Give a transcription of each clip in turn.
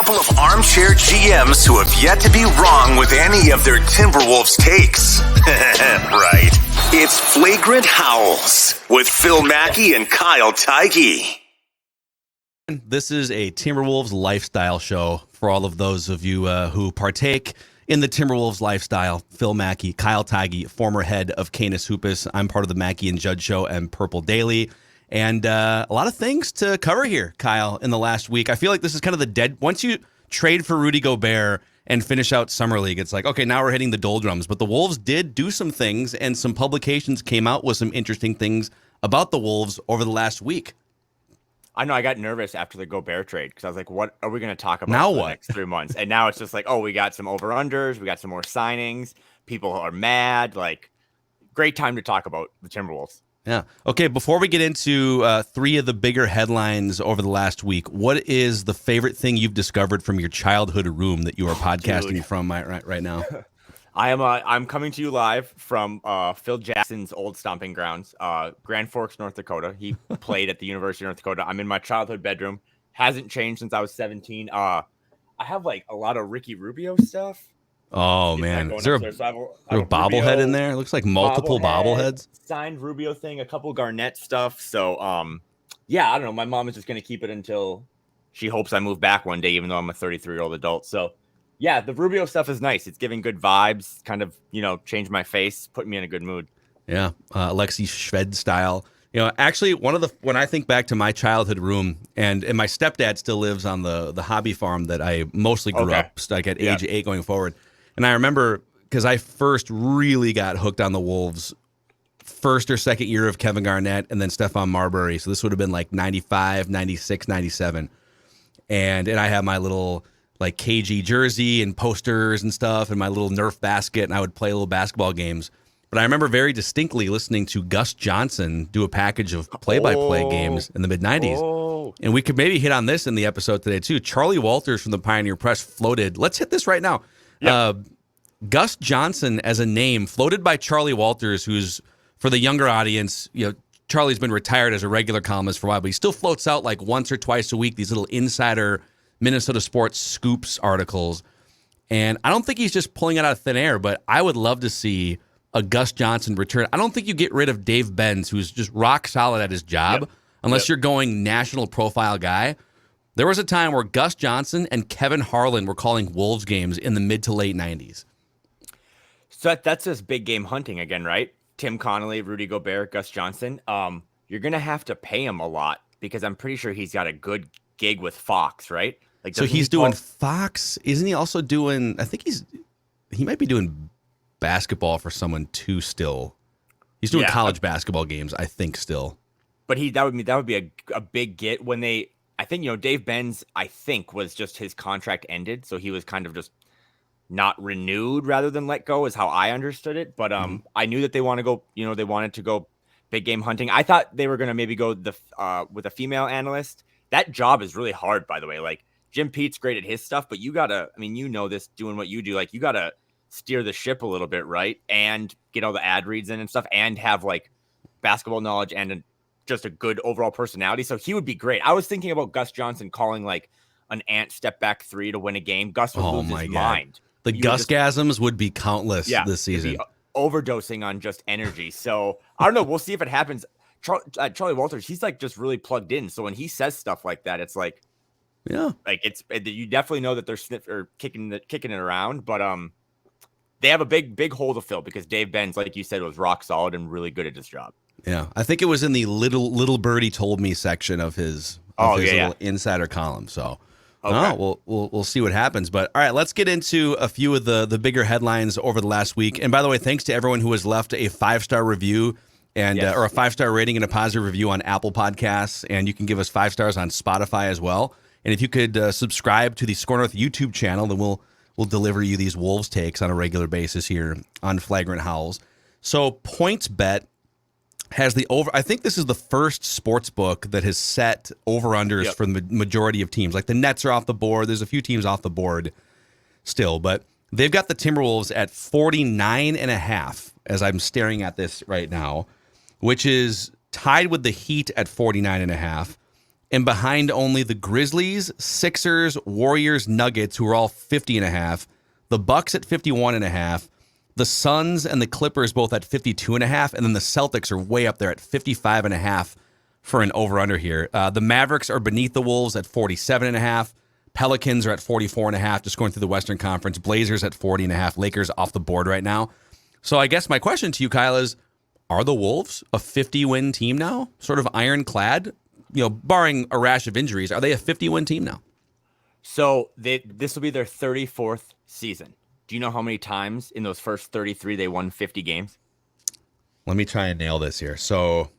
couple of armchair GMs who have yet to be wrong with any of their Timberwolves takes. Right. It's Flagrant Howls with Phil Mackey and Kyle Teige. This is a Timberwolves lifestyle show for all of those of you who partake in the Timberwolves lifestyle. Phil Mackey, Kyle Teige, former head of Canis Hoopus. I'm part of the Mackey and Judd show and Purple Daily. And a lot of things to cover here, Kyle, in the last week. I feel like this is kind of the dead. Once you trade for Rudy Gobert and finish out Summer League, it's like, okay, now we're hitting the doldrums. But the Wolves did do some things, and some publications came out with some interesting things about the Wolves over the last week. I know I got nervous after the Gobert trade because I was like, what are we going to talk about now for the what? next 3 months? And now it's just like, oh, we got some over-unders. We got some more signings. People are mad. Like, great time to talk about the Timberwolves. Yeah. Okay, before we get into three of the bigger headlines over the last week, what is the favorite thing you've discovered from your childhood room that you are podcasting from right now? I'm coming to you live from Phil Jackson's old stomping grounds, Grand Forks, North Dakota. He played at the University of North Dakota. I'm in my childhood bedroom. Hasn't changed since I was 17. I have like a lot of Ricky Rubio stuff. Oh, man. Is there a bobblehead in there? It looks like multiple bobbleheads. Signed Rubio thing, a couple Garnett stuff. So, yeah, I don't know. My mom is just going to keep it until she hopes I move back one day, even though I'm a 33-year-old adult. So, yeah, the Rubio stuff is nice. It's giving good vibes, kind of, change my face, put me in a good mood. Yeah, Alexi Shved style. Actually, when I think back to my childhood room, and my stepdad still lives on the hobby farm that I mostly grew up, like at age 8 going forward. And I remember, because I first really got hooked on the Wolves first or second year of Kevin Garnett and then Stephon Marbury. So this would have been like 95, 96, 97. And I have my little like KG jersey and posters and stuff and my little Nerf basket, and I would play little basketball games. But I remember very distinctly listening to Gus Johnson do a package of play-by-play games in the mid-90s. Oh. And we could maybe hit on this in the episode today, too. Charlie Walters from the Pioneer Press floated. Let's hit this right now. Yep. Gus Johnson as a name floated by Charlie Walters, who's, for the younger audience, Charlie's been retired as a regular columnist for a while, but he still floats out like once or twice a week these little insider Minnesota sports scoops articles. And I don't think he's just pulling it out of thin air, but I would love to see a Gus Johnson return. I don't think you get rid of Dave Benz, who's just rock solid at his job, unless you're going national profile guy. There was a time where Gus Johnson and Kevin Harlan were calling Wolves games in the mid to late 90s. So that's just big game hunting again, right? Tim Connolly, Rudy Gobert, Gus Johnson. You're going to have to pay him a lot because I'm pretty sure he's got a good gig with Fox, right? Like, so he's doing Fox. Isn't he also doing, I think he might be doing basketball for someone too still. He's doing college basketball games, I think, still. But that would be a big get when they, I think, Dave Benz, I think, was just his contract ended. So he was kind of just not renewed rather than let go is how I understood it. But I knew that they want to go, they wanted to go big game hunting. I thought they were going to maybe go with a female analyst. That job is really hard, by the way. Like, Jim Pete's great at his stuff, but you got to, this doing what you do, like, you got to steer the ship a little bit, right? And get all the ad reads in and stuff and have like basketball knowledge and just a good overall personality. So he would be great. I was thinking about Gus Johnson calling like an ant step back three to win a game. Gus would lose his mind. The Gusgasms would be countless this season. Be overdosing on just energy. So I don't know. We'll see if it happens. Charlie Walters, he's like just really plugged in. So when he says stuff like that, it's like, like you definitely know that they're kicking it around. But they have a big hole to fill because Dave Benz, like you said, was rock solid and really good at his job. Yeah, I think it was in the little birdie told me section of his little insider column. So, we'll see what happens. But all right, let's get into a few of the bigger headlines over the last week. And by the way, thanks to everyone who has left a 5-star review and or a 5-star rating and a positive review on Apple Podcasts, and you can give us 5 stars on Spotify as well. And if you could subscribe to the Score North YouTube channel, then we'll deliver you these Wolves takes on a regular basis here on Flagrant Howls. So PointsBet has the over. I think this is the first sports book that has set over-unders for the majority of teams. Like the Nets are off the board. There's a few teams off the board still, but they've got the Timberwolves at 49.5 as I'm staring at this right now, which is tied with the Heat at 49.5, and behind only the Grizzlies, Sixers, Warriors, Nuggets, who are all 50.5, the Bucks at 51.5, the Suns and the Clippers both at 52.5, and then the Celtics are way up there at 55.5 for an over-under here. The Mavericks are beneath the Wolves at 47.5. Pelicans are at 44.5, just going through the Western Conference. Blazers at 40.5. Lakers off the board right now. So I guess my question to you, Kyle, is, are the Wolves a 50-win team now? Sort of ironclad? Barring a rash of injuries, are they a 50-win team now? So this will be their 34th season. Do you know how many times in those first 33 they won 50 games? Let me try and nail this here. So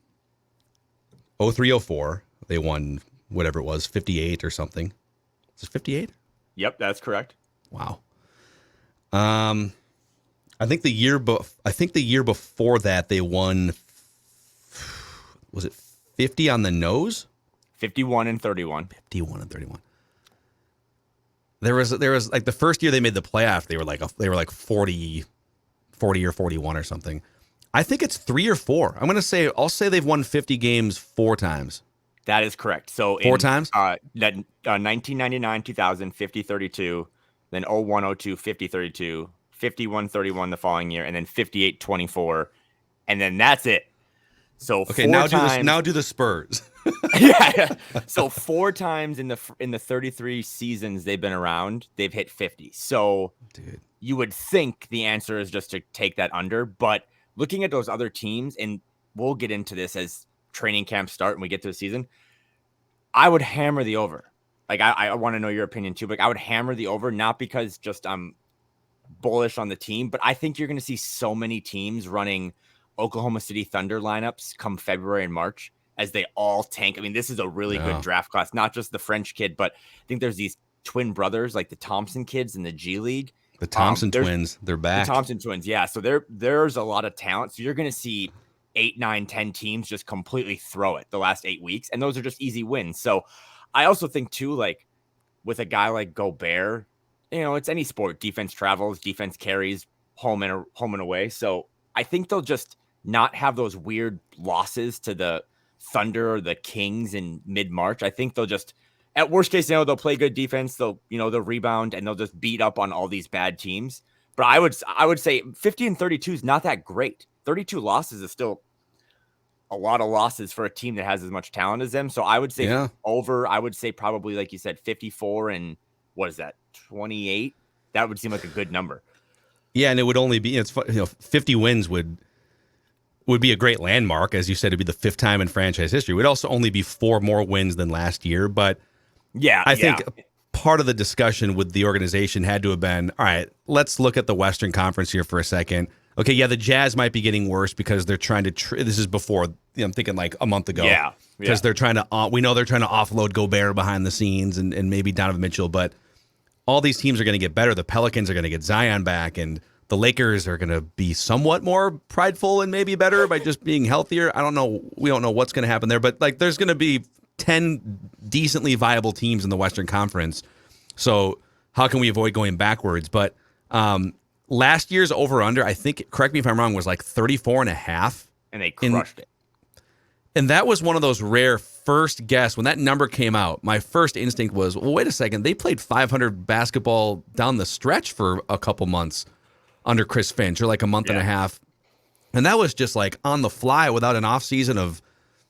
03-04, they won whatever it was, 58 or something. Is it 58? Yep, that's correct. Wow. I think the year before that they won, was it 50 on the nose? 51 and 31. 51 and 31. There was like the first year they made the playoff, they were like 40 or 41 or something. I think it's 3 or 4. I'll say they've won 50 games 4 times. That is correct. So 4 times? 1999, 2000, 50-32, then 01-02, 50-32, 51-31 the following year, and then 58-24, and then that's it. So okay, now do the Spurs. yeah. So 4 times in the 33 seasons they've been around, they've hit 50. So dude, you would think the answer is just to take that under, but looking at those other teams, and we'll get into this as training camp start and we get to the season, I would hammer the over. Like I want to know your opinion too, but I would hammer the over, not because just I'm bullish on the team, but I think you're going to see so many teams running Oklahoma City Thunder lineups come February and March as they all tank. I mean, this is a really good draft class, not just the French kid, but I think there's these twin brothers, like the Thompson kids in the G League. The Thompson twins, they're back. The Thompson twins, yeah. So there's a lot of talent. So you're going to see 8, 9, 10 teams just completely throw it the last 8 weeks, and those are just easy wins. So I also think too, like with a guy like Gobert, it's any sport. Defense travels, defense carries, home and away. So I think they'll just not have those weird losses to the Thunder or the Kings in mid-March. I think they'll just, at worst case scenario, they'll play good defense. They'll rebound and they'll just beat up on all these bad teams. But I would say 50 and 32 is not that great. 32 losses is still a lot of losses for a team that has as much talent as them. So I would say over, I would say probably, like you said, 54 and what is that, 28? That would seem like a good number. Yeah, and it would only be, 50 wins would be a great landmark. As you said, it'd be the 5th time in franchise history. It would also only be 4 more wins than last year. But I think part of the discussion with the organization had to have been, all right, let's look at the Western Conference here for a second. Okay, yeah, the Jazz might be getting worse because they're trying to. This is before I'm thinking like a month ago. Yeah, because they're trying to. We know they're trying to offload Gobert behind the scenes and maybe Donovan Mitchell, but all these teams are going to get better. The Pelicans are going to get Zion back, and the Lakers are going to be somewhat more prideful and maybe better by just being healthier. I don't know. We don't know what's going to happen there, but like there's going to be 10 decently viable teams in the Western Conference. So how can we avoid going backwards? But last year's over-under, I think, correct me if I'm wrong, was like 34.5. And they crushed it. And that was one of those rare first guess. When that number came out, my first instinct was, well, wait a second. They played 500 basketball down the stretch for a couple months under Chris Finch, or like a month and a half. And that was just like on the fly without an offseason of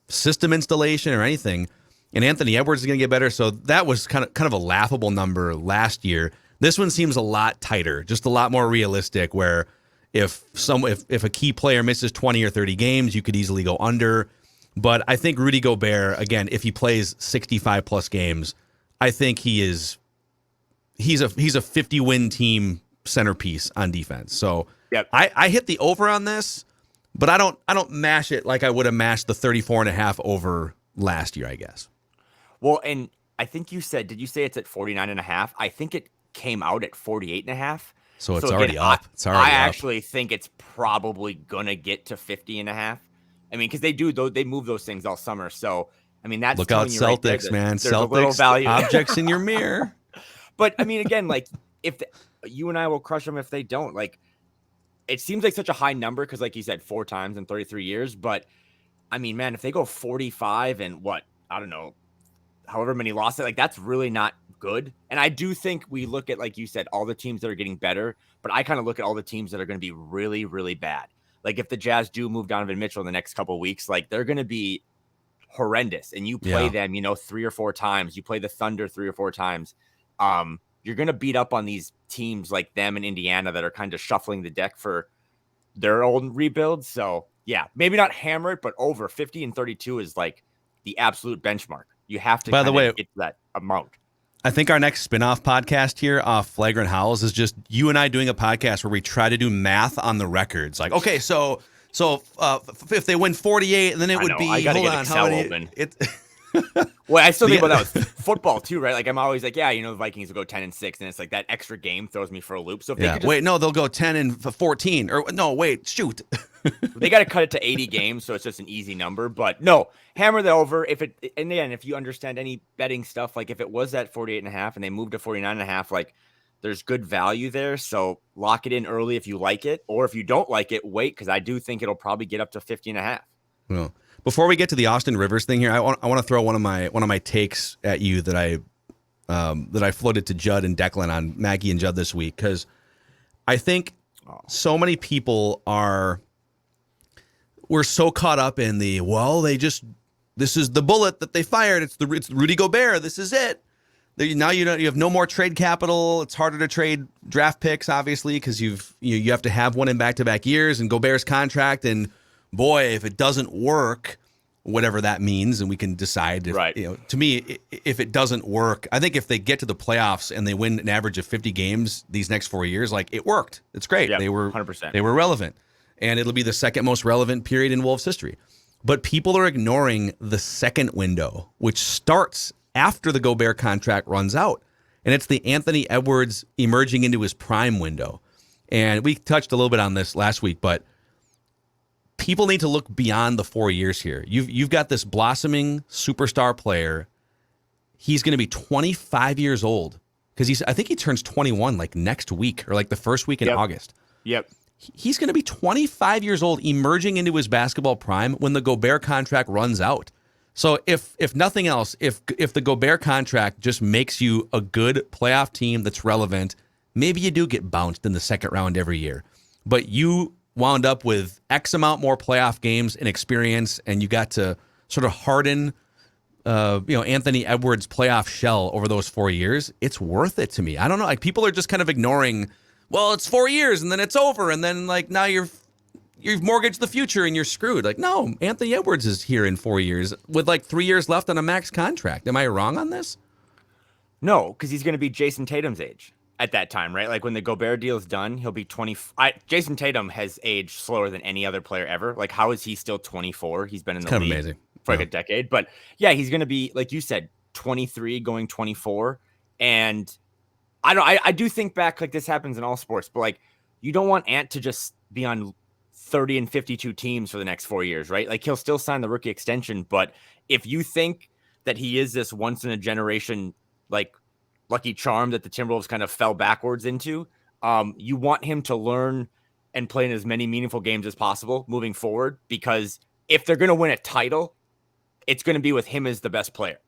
system installation or anything. And Anthony Edwards is going to get better. So that was kind of a laughable number last year. This one seems a lot tighter, just a lot more realistic, where if a key player misses 20 or 30 games, you could easily go under. But I think Rudy Gobert, again, if he plays 65 plus games, I think he's a 50-win team centerpiece on defense. So I hit the over on this, but I don't mash it like I would have mashed the 34.5 over last year, I guess. Well, and I think did you say it's at 49.5? I think it came out at 48.5. So it's already up. I actually think it's probably gonna get to 50.5. I mean, because they move those things all summer. So I mean, that's look out, Celtics, right, man. Celtics, value. Objects in your mirror. But I mean, again, like if you and I will crush them if they don't. Like, it seems like such a high number because, like you said, 4 times in 33 years. But I mean, man, if they go 45 and I don't know, however many losses. Like, that's really not good. And I do think we look at, like you said, all the teams that are getting better, but I kind of look at all the teams that are going to be really, really bad. Like, if the Jazz do move Donovan Mitchell in the next couple of weeks, like, they're going to be horrendous. And you play them, 3 or 4 times. You play the Thunder 3 or 4 times. You're going to beat up on these teams like them in Indiana that are kind of shuffling the deck for their own rebuild. So, yeah, maybe not hammer it, but over 50-32 is like the absolute benchmark. You have to, by the way, get to that amount. I think our next spinoff podcast here off Flagrant Howls is just you and I doing a podcast where we try to do math on the records. Like, okay, so if they win 48, then it would be, I gotta get Excel open. Well, I still think about that with football too, right? Like, I'm always like, the Vikings will go 10-6, and it's like that extra game throws me for a loop. So if they could just, they'll go 10-14, or no, wait, shoot. They got to cut it to 80 games, so it's just an easy number. But no, hammer the over. And then if you understand any betting stuff, like if it was at 48.5 and they moved to 49.5, like there's good value there. So lock it in early if you like it, or if you don't like it, wait, because I do think it'll probably get up to 50.5. Well, before we get to the Austin Rivers thing here, I want to throw one of my takes at you that I floated to Judd and Declan on Mackey and Judd this week, because I think so many people we're so caught up in this is the bullet that they fired. It's Rudy Gobert. This is it. Now you have no more trade capital. It's harder to trade draft picks, obviously, because you have to have one in back-to-back years, and Gobert's contract. And boy, if it doesn't work, whatever that means, and we can decide. Right. To me, if it doesn't work, I think if they get to the playoffs and they win an average of 50 games these next 4 years, like, it worked. It's great. Yep, they were 100%. They were relevant, and it'll be the second most relevant period in Wolves history. But people are ignoring the second window, which starts after the Gobert contract runs out. And it's the Anthony Edwards emerging into his prime window. And we touched a little bit on this last week, but people need to look beyond the 4 years here. You've got this blossoming superstar player. He's going to be 25 years old, because I think he turns 21 like next week, or like the first week in August. Yep. He's going to be 25 years old, emerging into his basketball prime when the Gobert contract runs out. So if nothing else, if the Gobert contract just makes you a good playoff team that's relevant, maybe you do get bounced in the second round every year. But you wound up with X amount more playoff games and experience, and you got to sort of harden Anthony Edwards' playoff shell over those 4 years. It's worth it to me. I don't know. Like, people are just kind of ignoring, well, it's 4 years and then it's over, and then like now you've mortgaged the future and you're screwed. Like, no, Anthony Edwards is here in 4 years with like 3 years left on a max contract. Am I wrong on this? No, because he's going to be Jason Tatum's age at that time, right? Like, when the Gobert deal is done, he'll be 20. Jason Tatum has aged slower than any other player ever. Like, how is he still 24? He's been in the league amazing for like a decade. But yeah, he's going to be, like you said, 23 going 24. And I do think back, like, this happens in all sports, but like, you don't want Ant to just be on 30 and 52 teams for the next 4 years, right? Like, he'll still sign the rookie extension, but if you think that he is this once in a generation, like, lucky charm that the Timberwolves kind of fell backwards into, you want him to learn and play in as many meaningful games as possible moving forward, because if they're going to win a title, it's going to be with him as the best player,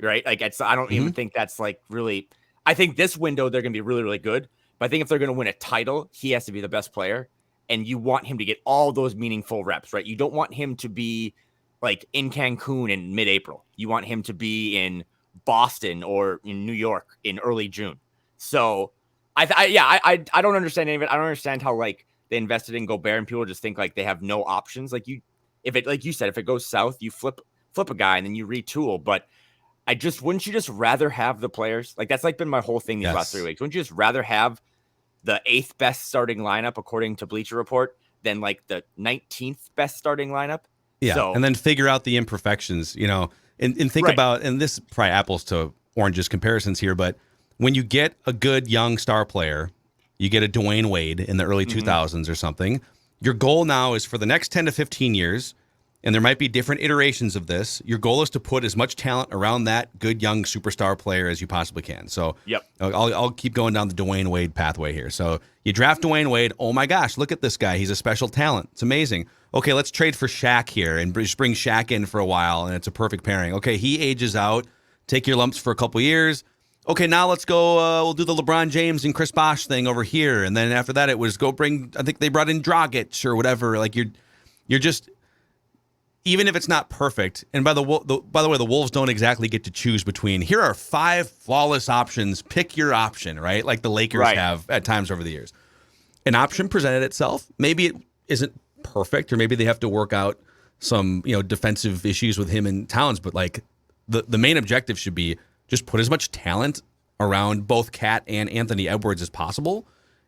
right? Like, I don't even think that's like really, I think this window, they're going to be really, really good. But I think if they're going to win a title, he has to be the best player. And you want him to get all those meaningful reps, right? You don't want him to be like in Cancun in mid-April. You want him to be in Boston or in New York in early June. So I don't understand any of it. I don't understand how, like, they invested in Gobert and people just think like they have no options. Like, like you said, if it goes south, you flip a guy and then you retool. But wouldn't you just rather have the players? Like, that's like been my whole thing these last 3 weeks. Wouldn't you just rather have the 8th best starting lineup according to Bleacher Report than like the 19th best starting lineup? Yeah. So, and then figure out the imperfections, and think about, and this is probably apples to oranges comparisons here, but when you get a good young star player, you get a Dwayne Wade in the early 2000s or something, your goal now is for the next 10 to 15 years, and there might be different iterations of this, your goal is to put as much talent around that good young superstar player as you possibly can. So I'll keep going down the Dwayne Wade pathway here. So you draft Dwayne Wade. Oh my gosh, look at this guy. He's a special talent. It's amazing. Okay, let's trade for Shaq here and just bring Shaq in for a while, and it's a perfect pairing. Okay, he ages out take your lumps for a couple years. Okay, now let's go. We'll do the LeBron James and Chris Bosh thing over here, and then after that, it was go bring. I think they brought in Dragic or whatever. Like you're just, even if it's not perfect. And by the way, the Wolves don't exactly get to choose between. Here are 5 flawless options. Pick your option, right? Like the Lakers have at times over the years. An option presented itself. Maybe it isn't perfect, or maybe they have to work out some defensive issues with him and Towns. But like the main objective should be, just put as much talent around both Cat and Anthony Edwards as possible.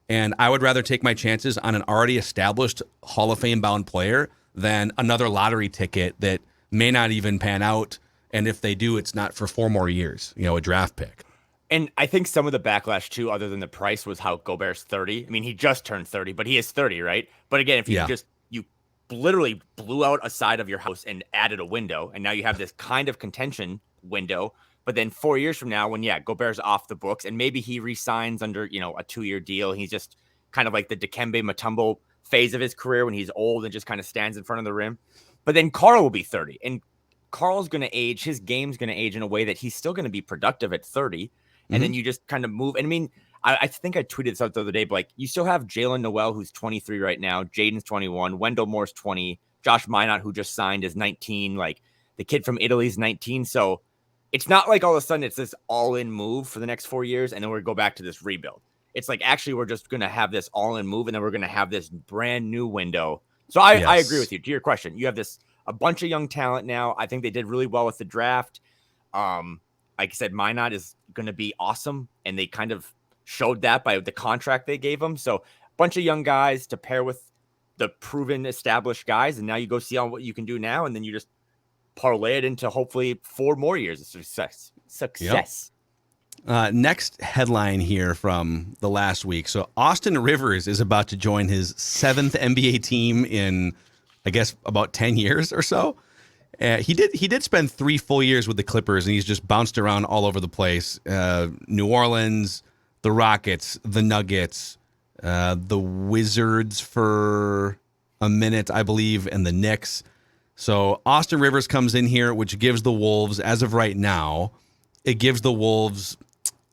And I would rather take my chances on an already established Hall of Fame bound player than another lottery ticket that may not even pan out. And if they do, it's not for 4 more years, a draft pick. And I think some of the backlash too, other than the price, was how Gobert's 30. I mean, he just turned 30, but he is 30, right? But again, if you you literally blew out a side of your house and added a window, and now you have this kind of contention window. But then 4 years from now, when Gobert's off the books, and maybe he re-signs under a 2-year deal, he's just kind of like the Dikembe Mutombo phase of his career when he's old and just kind of stands in front of the rim. But then Karl will be 30, and Karl's going to age. His game's going to age in a way that he's still going to be productive at 30. And then you just kind of move. And I mean, I think I tweeted this out the other day, but like you still have Jalen Noel, who's 23 right now. Jaden's 21. Wendell Moore's 20. Josh Minott, who just signed, is 19. Like the kid from Italy's 19. So it's not like all of a sudden it's this all-in move for the next 4 years, and then we're go back to this rebuild. It's like, actually, we're just going to have this all-in move, and then we're going to have this brand new window. So I agree with you. To your question, you have a bunch of young talent now. I think they did really well with the draft. Like I said, Minot is going to be awesome, and they kind of showed that by the contract they gave him. So a bunch of young guys to pair with the proven, established guys, and now you go see what you can do now, and then you just parlay it into hopefully 4 more years of success. Yep. Next headline here from the last week. So Austin Rivers is about to join his 7th NBA team in, I guess, about 10 years or so. He did spend 3 full years with the Clippers, and he's just bounced around all over the place. New Orleans, the Rockets, the Nuggets, the Wizards for a minute, I believe, and the Knicks. So Austin Rivers comes in here, which gives the Wolves, as of right now, it gives the Wolves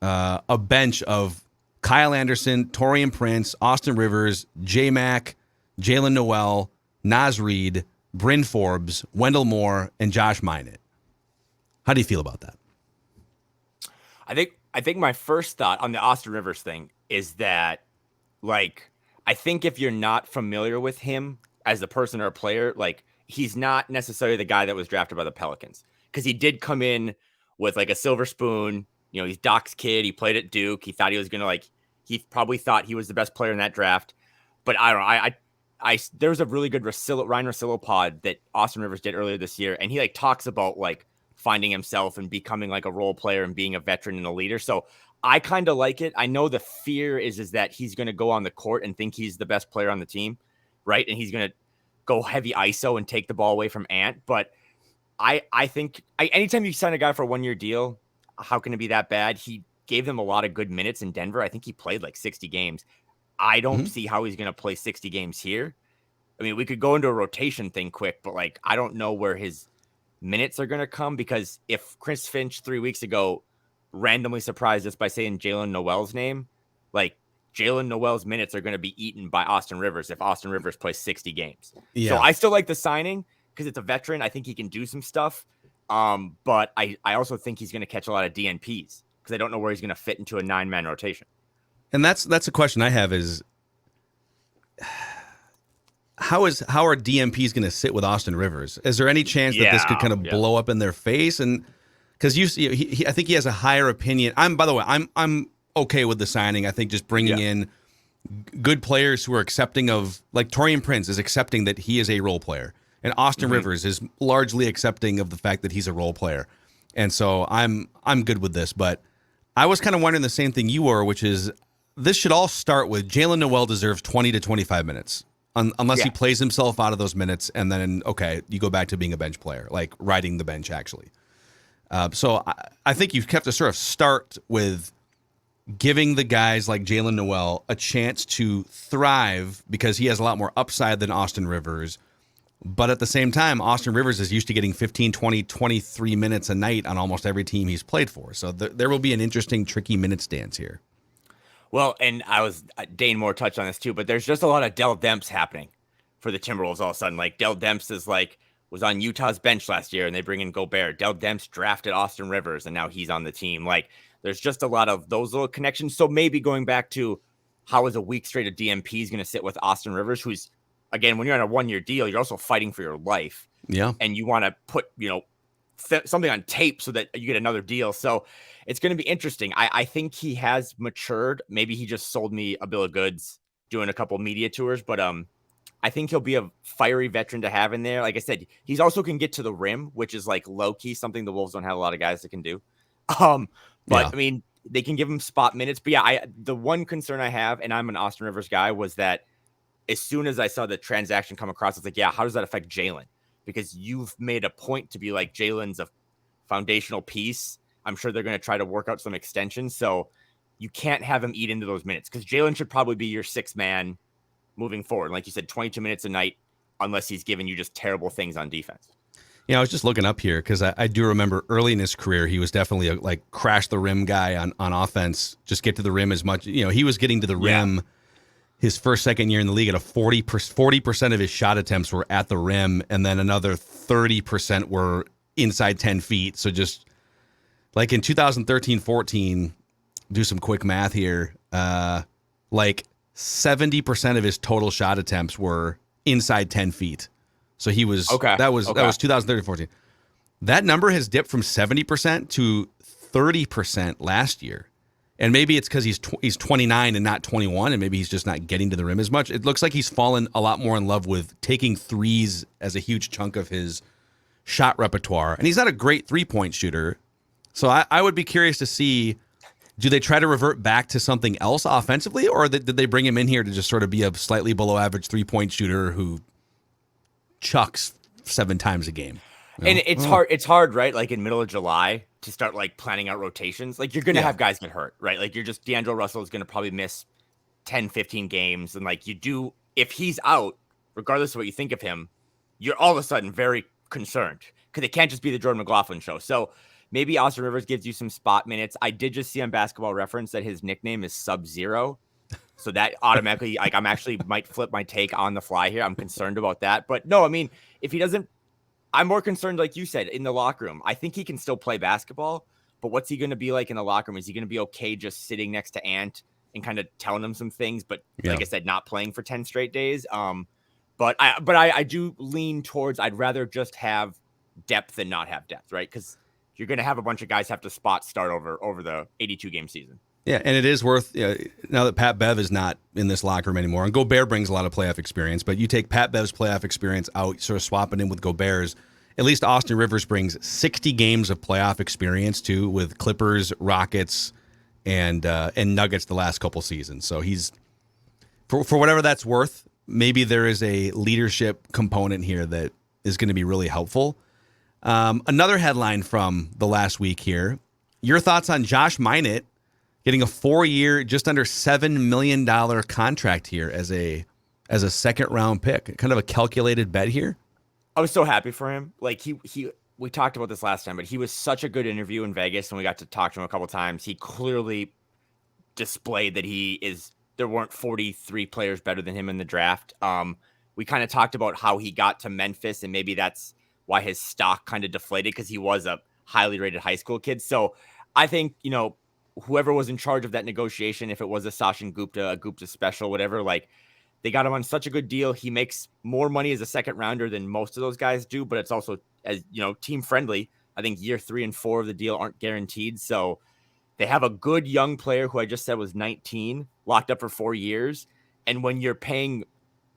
a bench of Kyle Anderson, Taurean Prince, Austin Rivers, J-Mac, Jalen Noel, Naz Reid, Bryn Forbes, Wendell Moore, and Josh Minott. How do you feel about that? I think my first thought on the Austin Rivers thing is that, like, I think if you're not familiar with him as a person or a player, like, he's not necessarily the guy that was drafted by the Pelicans, because he did come in with like a silver spoon. He's Doc's kid. He played at Duke. He thought he was going to he probably thought he was the best player in that draft. But I don't know. There was a really good Ryan Russillo pod that Austin Rivers did earlier this year. And he talks about finding himself and becoming a role player and being a veteran and a leader. So I kind of like it. I know the fear is that he's going to go on the court and think he's the best player on the team. Right. And he's going to go heavy ISO and take the ball away from Ant. But I think anytime you sign a guy for a 1-year deal, how can it be that bad? He gave them a lot of good minutes in Denver. I think he played 60 games. I don't see how he's going to play 60 games here. I mean, we could go into a rotation thing quick, but I don't know where his minutes are going to come, because if Chris Finch 3 weeks ago randomly surprised us by saying Jalen Noel's name, Jalen Noel's minutes are going to be eaten by Austin Rivers if Austin Rivers plays 60 games. Yeah. So I still like the signing because it's a veteran. I think he can do some stuff. But I also think he's going to catch a lot of DNPs because I don't know where he's going to fit into a 9-man rotation. And that's a question I have is how are DMPs going to sit with Austin Rivers? Is there any chance that this could kind of blow up in their face? And because I think he has a higher opinion. By the way, I'm okay with the signing. I think just bringing in good players who are accepting of, Taurean Prince is accepting that he is a role player, and Austin Rivers is largely accepting of the fact that he's a role player. And so I'm good with this, but I was kind of wondering the same thing you were, which is this should all start with Jalen Noel deserves 20 to 25 minutes unless he plays himself out of those minutes. And then, you go back to being a bench player, riding the bench actually. So I think you have to sort of start with giving the guys like Jalen Noel a chance to thrive because he has a lot more upside than Austin Rivers. But at the same time, Austin Rivers is used to getting 15, 20, 23 minutes a night on almost every team he's played for. So there will be an interesting, tricky minute stance here. Well, and Dane Moore touched on this too, but there's just a lot of Dell Demps happening for the Timberwolves all of a sudden. Like Dell Demps was on Utah's bench last year and they bring in Gobert. Dell Demps drafted Austin Rivers and now he's on the team. Like there's just a lot of those little connections. So maybe going back to how is a week straight of DMPs going to sit with Austin Rivers, who's, again, when you're on a 1-year deal, you're also fighting for your life. Yeah. And you want to put, something on tape so that you get another deal. So it's going to be interesting. I think he has matured. Maybe he just sold me a bill of goods doing a couple media tours, but I think he'll be a fiery veteran to have in there. Like I said, he's also can get to the rim, which is like low key, something the Wolves don't have a lot of guys that can do. But yeah. I mean, they can give him spot minutes. But yeah, the one concern I have, and I'm an Austin Rivers guy, was that as soon as I saw the transaction come across, it's like, yeah, how does that affect Jalen? Because you've made a point to be like, Jalen's a foundational piece. I'm sure they're going to try to work out some extensions. So you can't have him eat into those minutes because Jalen should probably be your sixth man moving forward. Like you said, 22 minutes a night, unless he's giving you just terrible things on defense. Yeah, I was just looking up here because I do remember early in his career, he was definitely a crash the rim guy on offense. Just get to the rim as much. He was getting to the rim his first, second year in the league at a 40% of his shot attempts were at the rim. And then another 30% were inside 10 feet. So just like in 2013-14, do some quick math here. 70% of his total shot attempts were inside 10 feet. So he was, that was 2013-14. That number has dipped from 70% to 30% last year. And maybe it's because he's 29 and not 21, and maybe he's just not getting to the rim as much. It looks like he's fallen a lot more in love with taking threes as a huge chunk of his shot repertoire. And he's not a great three-point shooter. So I would be curious to see, do they try to revert back to something else offensively, or did they bring him in here to just sort of be a slightly below average three-point shooter who chucks 7 times a game? And it's hard, right? Like in middle of July to start like planning out rotations. Like you're going to have guys get hurt, right? Like D'Angelo Russell is going to probably miss 10, 15 games. And like if he's out, regardless of what you think of him, you're all of a sudden very concerned because it can't just be the Jordan McLaughlin show. So maybe Austin Rivers gives you some spot minutes. I did just see on Basketball Reference that his nickname is Sub-Zero. So that automatically, like I'm actually might flip my take on the fly here. I'm concerned about that. But no, I mean, if he doesn't, I'm more concerned, like you said, in the locker room. I think he can still play basketball, but what's he going to be like in the locker room? Is he going to be okay just sitting next to Ant and kind of telling him some things, but like I said, not playing for 10 straight days? But I do lean towards I'd rather just have depth than not have depth, right? Because you're going to have a bunch of guys have to spot start over the 82-game season. Yeah, and it is worth, now that Pat Bev is not in this locker room anymore, and Gobert brings a lot of playoff experience, but you take Pat Bev's playoff experience out, sort of swapping in with Gobert's, at least Austin Rivers brings 60 games of playoff experience, too, with Clippers, Rockets, and Nuggets the last couple seasons. So he's, for whatever that's worth, maybe there is a leadership component here that is going to be really helpful. Another headline from the last week here, your thoughts on Josh Minott getting a 4-year, just under $7 million contract here as a second-round pick. Kind of a calculated bet here. I was so happy for him. Like we talked about this last time, but he was such a good interview in Vegas, and we got to talk to him a couple times. He clearly displayed that there weren't 43 players better than him in the draft. We kind of talked about how he got to Memphis, and maybe that's why his stock kind of deflated because he was a highly rated high school kid. So I think, whoever was in charge of that negotiation, if it was a Sachin Gupta, a Gupta special, whatever, like they got him on such a good deal. He makes more money as a second rounder than most of those guys do, but it's also, as team friendly. I think year 3 and 4 of the deal aren't guaranteed. So they have a good young player who I just said was 19, locked up for 4 years. And when you're paying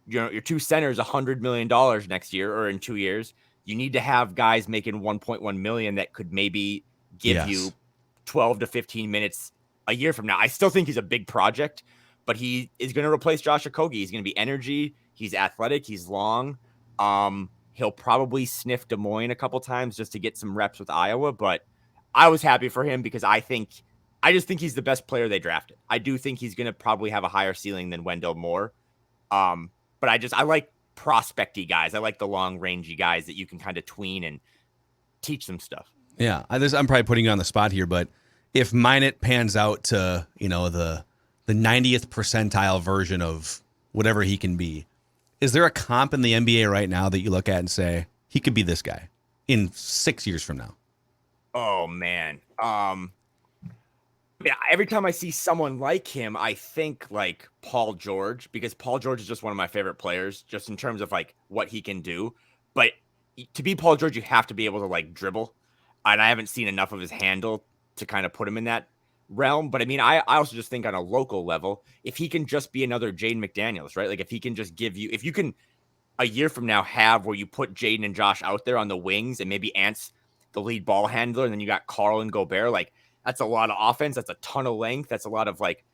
your 2 centers $100 million next year or in 2 years, you need to have guys making 1.1 million that could maybe give you 12 to 15 minutes a year from now. I still think he's a big project, but he is going to replace Josh Okogie. He's going to be energy. He's athletic. He's long. He'll probably sniff Des Moines a couple times just to get some reps with Iowa, but I was happy for him because I just think he's the best player they drafted. I do think he's going to probably have a higher ceiling than Wendell Moore. But I like prospecty guys. I like the long rangey guys that you can kind of tween and teach them stuff. Yeah, I'm probably putting you on the spot here, but if Minot pans out to, the 90th percentile version of whatever he can be, is there a comp in the NBA right now that you look at and say he could be this guy in 6 years from now? Oh man. Yeah, every time I see someone like him, I think like Paul George, because Paul George is just one of my favorite players, just in terms of like what he can do. But to be Paul George, you have to be able to like dribble. And I haven't seen enough of his handle to kind of put him in that realm. But I mean, I also just think on a local level, if he can just be another Jaden McDaniels, right? Like if he can just give you, if you can a year from now have where you put Jaden and Josh out there on the wings and maybe Ant's the lead ball handler, and then you got Carl and Gobert, like that's a lot of offense. That's a ton of length. That's a lot of like,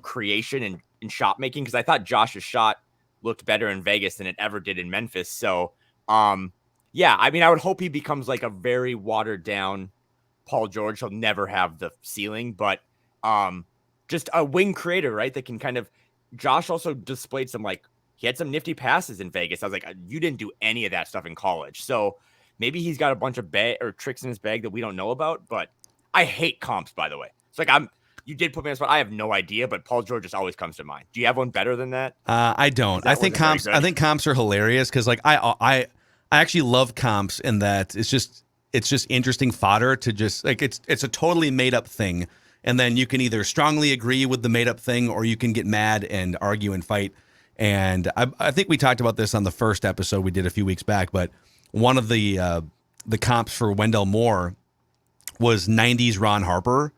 creation and shot making. Cause I thought Josh's shot looked better in Vegas than it ever did in Memphis. So, yeah, I mean, I would hope he becomes like a very watered down Paul George. He'll never have the ceiling, but just a wing creator, right? That can kind of. Josh also displayed some he had some nifty passes in Vegas. I was like, you didn't do any of that stuff in college, so maybe he's got a bunch of tricks in his bag that we don't know about. But I hate comps, by the way. It's like you did put me on the spot. I have no idea, but Paul George just always comes to mind. Do you have one better than that? I don't. I think comps are hilarious because I actually love comps in that it's just interesting fodder to just it's a totally made up thing, and then you can either strongly agree with the made up thing or you can get mad and argue and fight. And I think we talked about this on the first episode we did a few weeks back, but one of the comps for Wendell Moore was 90s Ron Harper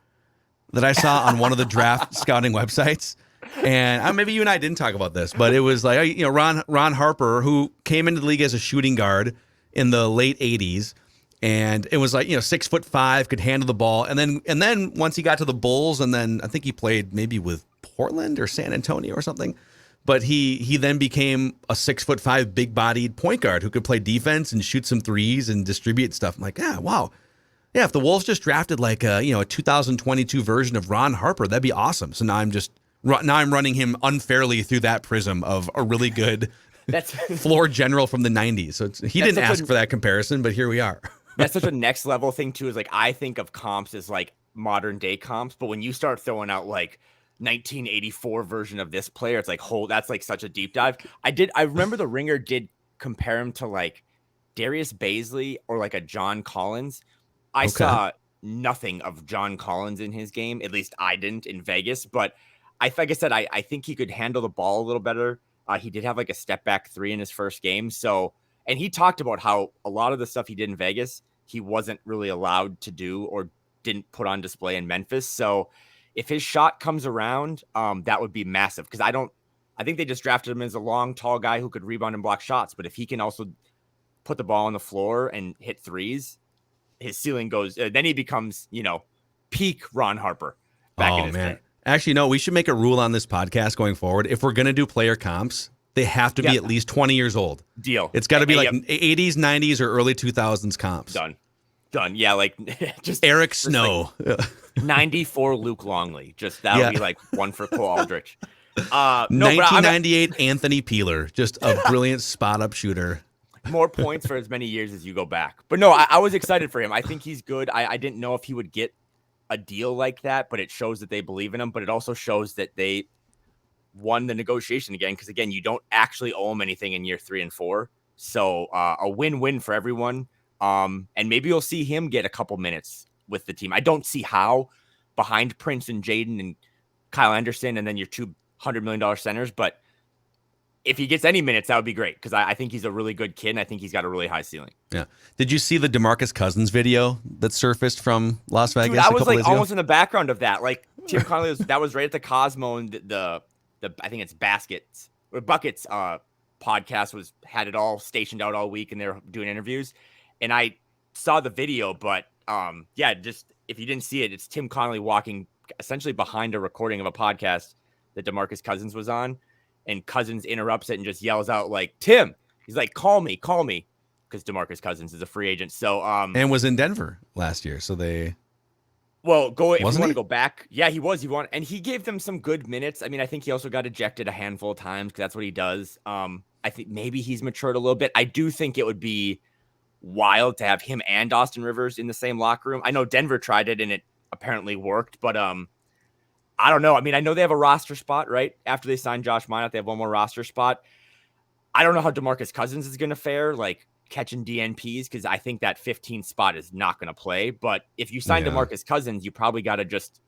that I saw on one of the draft scouting websites. And maybe you and I didn't talk about this, but it was like, Ron Harper, who came into the league as a shooting guard in the late 80s. And it was 6'5", could handle the ball. And then once he got to the Bulls, and then I think he played maybe with Portland or San Antonio or something. But he then became a 6'5", big bodied point guard who could play defense and shoot some threes and distribute stuff. I'm like, yeah, wow. Yeah, if the Wolves just drafted a 2022 version of Ron Harper, that'd be awesome. So now I'm running him unfairly through that prism of a really good floor general from the 90s. So he didn't ask for that comparison, but here we are. That's such a next level thing too. Is I think of comps as modern day comps, but when you start throwing out 1984 version of this player, it's that's such a deep dive. I remember the Ringer did compare him to Darius Baisley or a John Collins. I saw nothing of John Collins in his game. At least I didn't in Vegas, but like I said, I think he could handle the ball a little better. He did have a step back three in his first game. So, and he talked about how a lot of the stuff he did in Vegas, he wasn't really allowed to do or didn't put on display in Memphis. So if his shot comes around, that would be massive. Cause I think they just drafted him as a long, tall guy who could rebound and block shots. But if he can also put the ball on the floor and hit threes, his ceiling goes, then he becomes, peak Ron Harper back in his day. Actually, no, we should make a rule on this podcast going forward. If we're going to do player comps, they have to be at least 20 years old. Deal. It's got to be 80s, 90s, or early 2000s comps. Done. Yeah, just Eric Snow. 94 Luke Longley. Just that would be one for Cole Aldrich. 1998 Anthony Peeler. Just a brilliant spot-up shooter. More points for as many years as you go back. But no, I was excited for him. I think he's good. I didn't know if he would get a deal like that, but it shows that they believe in him. But it also shows that they won the negotiation again. Because again, you don't actually owe him anything in year 3 and 4. So a win-win for everyone. And maybe you'll see him get a couple minutes with the team. I don't see how behind Prince and Jaden and Kyle Anderson and then your $200 million centers. But if he gets any minutes, that would be great because I think he's a really good kid and I think he's got a really high ceiling. Yeah. Did you see the DeMarcus Cousins video that surfaced from Las Vegas? Dude, I was almost in the background of that. Tim Connolly that was right at the Cosmo, and the I think it's Buckets podcast had it all stationed out all week and they're doing interviews. And I saw the video, but just if you didn't see it, it's Tim Connolly walking essentially behind a recording of a podcast that DeMarcus Cousins was on. And Cousins interrupts it and just yells out Tim. He's like, call me. Because DeMarcus Cousins is a free agent. So and was in Denver last year. So they if you want to go back. Yeah, he was. And he gave them some good minutes. I mean, I think he also got ejected a handful of times because that's what he does. I think maybe he's matured a little bit. I do think it would be wild to have him and Austin Rivers in the same locker room. I know Denver tried it and it apparently worked, but I don't know. I mean, I know they have a roster spot, right? After they signed Josh Minott, they have one more roster spot. I don't know how DeMarcus Cousins is going to fare, like catching DNPs, because I think that 15th spot is not going to play. But if you sign DeMarcus Cousins, you probably got to just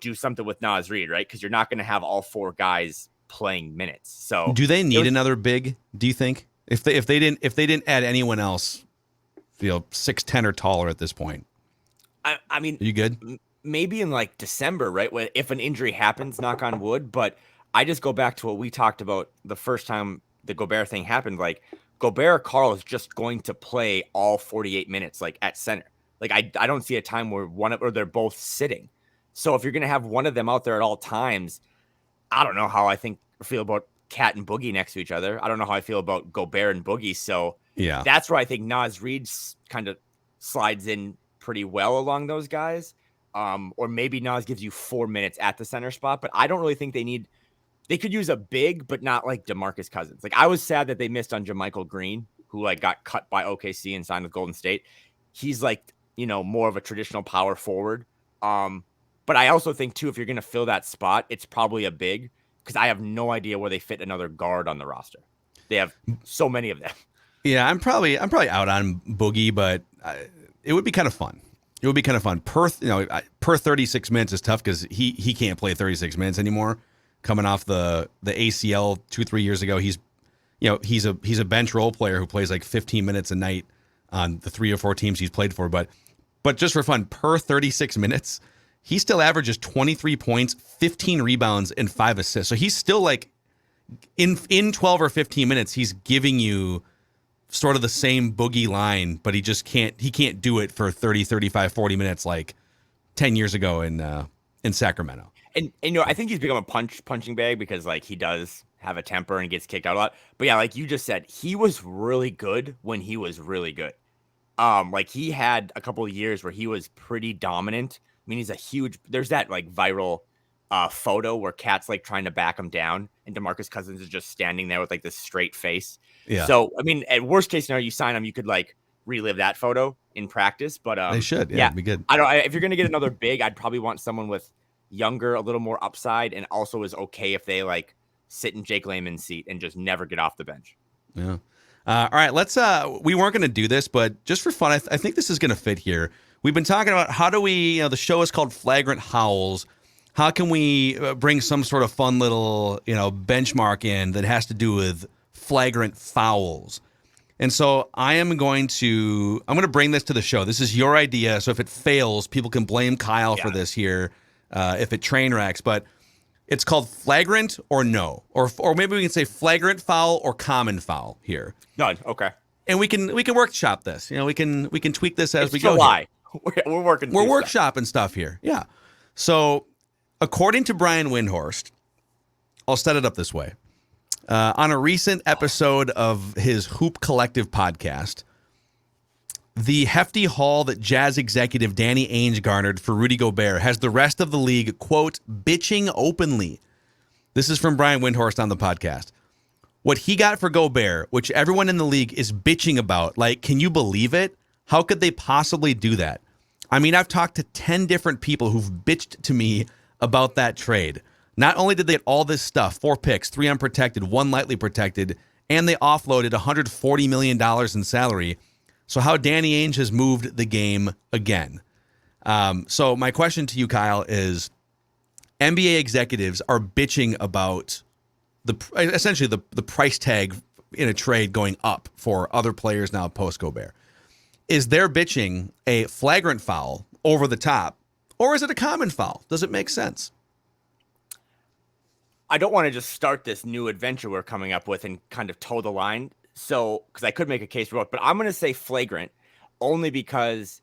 do something with Naz Reid, right? Because you're not going to have all 4 guys playing minutes. So do they need another big? Do you think if they didn't add anyone else, 6'10" or taller at this point? I mean, are you good? Maybe in like December, right? If an injury happens, knock on wood. But I just go back to what we talked about the first time the Gobert thing happened. Like Gobert or Karl is just going to play all 48 minutes, like at center. Like I don't see a time where they're both sitting. So if you're going to have one of them out there at all times, I don't know how I feel about Cat and Boogie next to each other. I don't know how I feel about Gobert and Boogie. So that's where I think Naz Reid kind of slides in pretty well along those guys. Or maybe Naz gives you 4 minutes at the center spot, but I don't really think they could use a big, but not like DeMarcus Cousins. Like I was sad that they missed on JaMychal Green, who like got cut by OKC and signed with Golden State. He's like, more of a traditional power forward. But I also think too, if you're going to fill that spot, it's probably a big, because I have no idea where they fit another guard on the roster. They have so many of them. Yeah, I'm probably out on Boogie, but it would be kind of fun. It would be kind of fun. Per 36 minutes is tough because he can't play 36 minutes anymore. Coming off the ACL 2-3 years ago, he's a bench role player who plays like 15 minutes a night on the 3 or 4 teams he's played for. But just for fun, per 36 minutes, he still averages 23 points, 15 rebounds, and 5 assists. So he's still like in 12 or 15 minutes, he's giving you sort of the same Boogie line, but he can't do it for 30, 35, 40 minutes like 10 years ago in Sacramento. And I think he's become a punching bag because like he does have a temper and gets kicked out a lot. But yeah, like you just said, he was really good when he was really good. Like he had a couple of years where he was pretty dominant. I mean, there's that like viral photo where Cat's like trying to back him down and DeMarcus Cousins is just standing there with like this straight face. Yeah. So, I mean, at worst case scenario, you sign him, you could like relive that photo in practice, but they should. Yeah, it'd be good. If you're going to get another big, I'd probably want someone with younger, a little more upside, and also is okay if they like sit in Jake Layman's seat and just never get off the bench. Yeah. All right, let's we weren't going to do this, but just for fun, I think this is going to fit here. We've been talking about how do we, the show is called Flagrant Howls. How can we bring some sort of fun little, benchmark in that has to do with flagrant fouls? And so I'm going to bring this to the show. This is your idea. So if it fails, people can blame Kyle for this here. If it train wrecks, but it's called flagrant or no, or maybe we can say flagrant foul or common foul here. None. Okay. And we can workshop this. We can tweak this as we go. July. We're working. We're workshopping stuff here. Yeah. So according to Brian Windhorst, I'll set it up this way. On a recent episode of his Hoop Collective podcast, the hefty haul that Jazz executive Danny Ainge garnered for Rudy Gobert has the rest of the league, quote, bitching openly. This is from Brian Windhorst on the podcast. What he got for Gobert, which everyone in the league is bitching about, like, can you believe it? How could they possibly do that? I mean, I've talked to 10 different people who've bitched to me about that trade. Not only did they get all this stuff, 4 picks, 3 unprotected, 1 lightly protected, and they offloaded $140 million in salary. So how Danny Ainge has moved the game again. So my question to you, Kyle, is NBA executives are bitching about essentially the price tag in a trade going up for other players now post-Gobert. Is their bitching a flagrant foul over the top, or is it a common foul? Does it make sense? I don't want to just start this new adventure we're coming up with and kind of toe the line. So, because I could make a case for both, but I'm going to say flagrant only because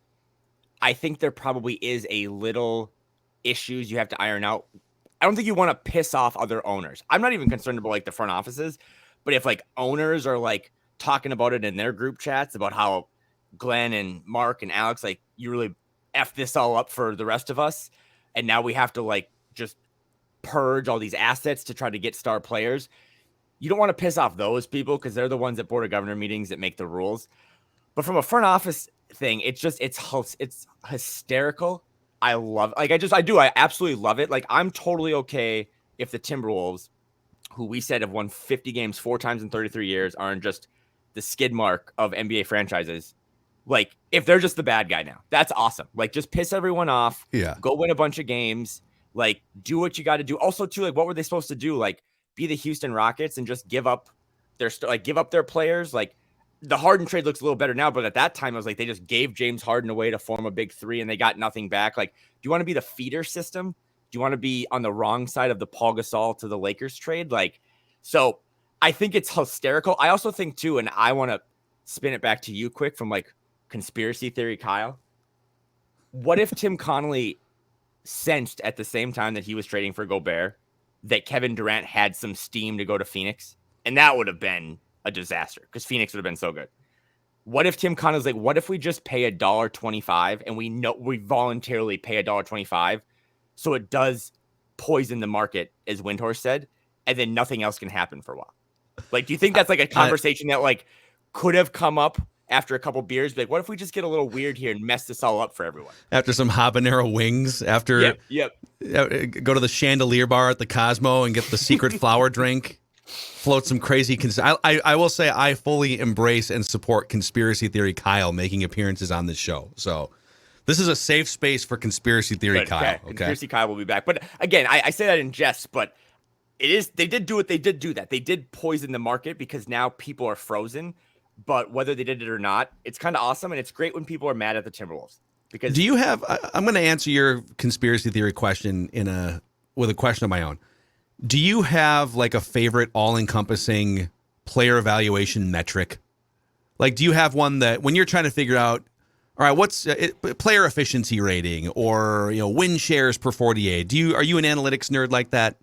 I think there probably is a little issues you have to iron out. I don't think you want to piss off other owners. I'm not even concerned about like the front offices, but if like owners are like talking about it in their group chats about how Glenn and Mark and Alex, like you really F this all up for the rest of us. And now we have to like just purge all these assets to try to get star players. you don't want to piss off those people because they're the ones at board of governor meetings that make the rules. But from a front office thing, it's hysterical. I love, I absolutely love it. Like, I'm totally okay if the Timberwolves, who we said have won 50 games 4 times in 33 years, aren't just the skid mark of NBA franchises. Like, if they're just the bad guy now, that's awesome. Like, just piss everyone off. Yeah. Go win a bunch of games. Like, do what you got to do. Also, too, like, what were they supposed to do? Like, be the Houston Rockets and just give up their players? Like, the Harden trade looks a little better now, but at that time, it was like they just gave James Harden away to form a big 3 and they got nothing back. Like, do you want to be the feeder system? Do you want to be on the wrong side of the Paul Gasol to the Lakers trade? Like, so I think it's hysterical. I also think, too, and I want to spin it back to you quick from, like, conspiracy theory Kyle. What if Tim Connolly sensed at the same time that he was trading for Gobert that Kevin Durant had some steam to go to Phoenix? And that would have been a disaster because Phoenix would have been so good. What if Tim Connolly's like, what if we just pay $1.25 and we voluntarily pay $1.25 so it does poison the market, as Windhorse said, and then nothing else can happen for a while? Like, do you think that's like a conversation that like could have come up after a couple beers? Like, what if we just get a little weird here and mess this all up for everyone? After some habanero wings, after yep. Go to the chandelier bar at the Cosmo and get the secret flower drink. Float some crazy. I will say I fully embrace and support conspiracy theory Kyle making appearances on this show. So this is a safe space for conspiracy theory Kyle. Okay. Conspiracy Kyle will be back. But again, I say that in jest, but it is, they did do it. They did do that. They did poison the market because now people are frozen. But whether they did it or not, it's kind of awesome. And it's great when people are mad at the Timberwolves. Because do you have, I'm going to answer your conspiracy theory question with a question of my own. Do you have like a favorite all-encompassing player evaluation metric? Like, do you have one that when you're trying to figure out, all right, what's player efficiency rating or, win shares per 48? Are you an analytics nerd like that?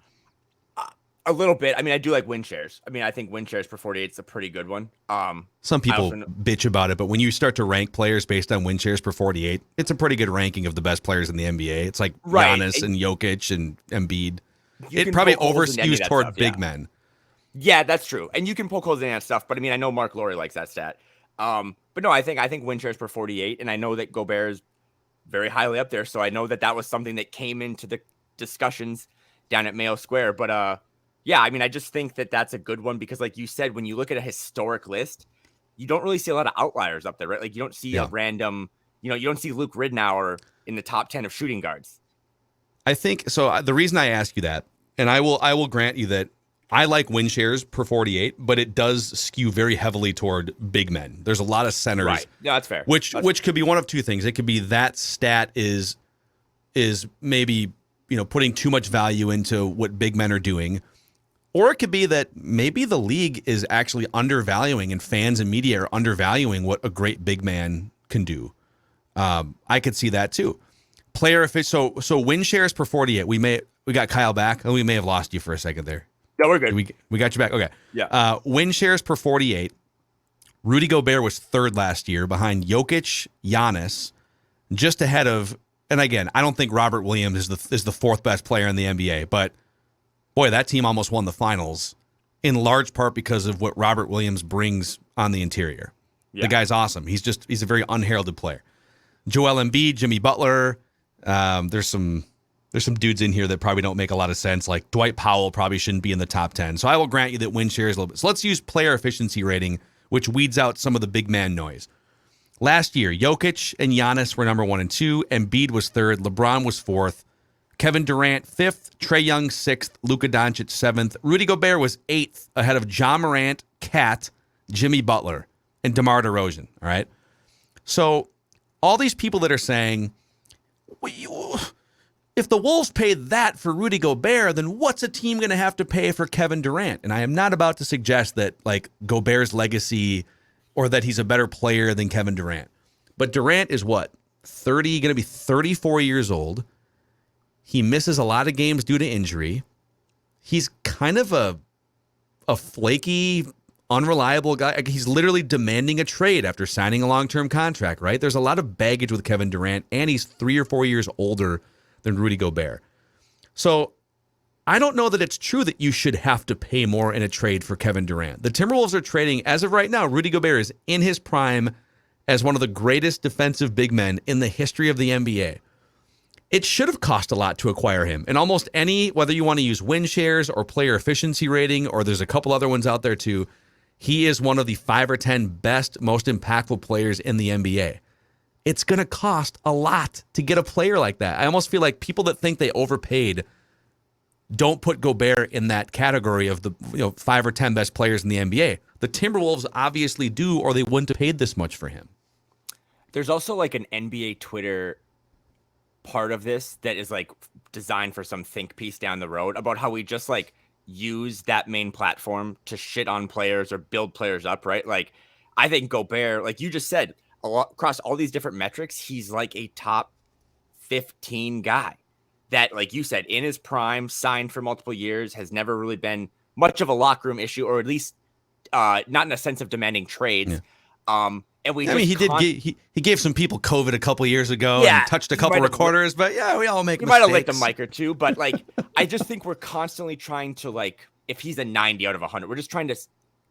A little bit. I mean, I do like win shares. I mean, I think win shares per 48 is a pretty good one. Some people bitch about it, but when you start to rank players based on win shares per 48, it's a pretty good ranking of the best players in the NBA. It's like Giannis and Jokic and Embiid. It probably overskews toward big men. Yeah, that's true. And you can poke holes in that stuff, but I mean, I know Mark Lowry likes that stat. But no, I think win shares per 48, and I know that Gobert is very highly up there, so I know that was something that came into the discussions down at Mayo Square. But yeah, I mean, I just think that that's a good one because, like you said, when you look at a historic list, you don't really see a lot of outliers up there, right? Like you don't see a random, you don't see Luke Ridnour in the top 10 of shooting guards. I think so. The reason I ask you that, and I will grant you that I like win shares per 48, but it does skew very heavily toward big men. There's a lot of centers. Right. Yeah, that's fair. Which could be one of two things. It could be that stat is maybe, putting too much value into what big men are doing. Or it could be that maybe the league is actually undervaluing and fans and media are undervaluing what a great big man can do. I could see that too. Player efficiency. So win shares per 48. We got Kyle back. Oh, we may have lost you for a second there. No, we're good. We got you back. Okay. Yeah. Win shares per 48. Rudy Gobert was third last year behind Jokic, Giannis, just ahead of. And again, I don't think Robert Williams is the fourth best player in the NBA, but boy, that team almost won the finals in large part because of what Robert Williams brings on the interior. Yeah. The guy's awesome. He's a very unheralded player. Joel Embiid, Jimmy Butler. There's some dudes in here that probably don't make a lot of sense. Like Dwight Powell probably shouldn't be in the top 10. So I will grant you that win shares a little bit. So let's use player efficiency rating, which weeds out some of the big man noise. Last year, Jokic and Giannis were number 1 and 2. Embiid was third. LeBron was fourth. Kevin Durant, 5th. Trae Young, 6th. Luka Doncic, 7th. Rudy Gobert was 8th, ahead of Ja Morant, Cat, Jimmy Butler, and DeMar DeRozan. All right? So all these people that are saying, if the Wolves paid that for Rudy Gobert, then what's a team going to have to pay for Kevin Durant? And I am not about to suggest that like Gobert's legacy or that he's a better player than Kevin Durant. But Durant is what? 30, going to be 34 years old. He misses a lot of games due to injury. He's kind of a flaky, unreliable guy. He's literally demanding a trade after signing a long-term contract, right? There's a lot of baggage with Kevin Durant, and he's 3 or 4 years older than Rudy Gobert. So I don't know that it's true that you should have to pay more in a trade for Kevin Durant. The Timberwolves are trading, as of right now, Rudy Gobert is in his prime as one of the greatest defensive big men in the history of the NBA. It should have cost a lot to acquire him. And almost any, whether you want to use win shares or player efficiency rating, or there's a couple other ones out there too, he is one of the 5 or 10 best, most impactful players in the NBA. It's going to cost a lot to get a player like that. I almost feel like people that think they overpaid don't put Gobert in that category of the 5 or 10 best players in the NBA. The Timberwolves obviously do, or they wouldn't have paid this much for him. There's also like an NBA Twitter part of this that is like designed for some think piece down the road about how we just like use that main platform to shit on players or build players up, right? Like, I think Gobert, like you just said, across all these different metrics, he's like a top 15 guy that, like you said, in his prime, signed for multiple years, has never really been much of a locker room issue, or at least not in a sense of demanding trades. Yeah. And he gave some people COVID a couple years ago and touched a couple recorders, but yeah, we all make mistakes. Might have licked a mic or two, but like, I just think we're constantly trying to, like, if he's a 90 out of 100, we're just trying to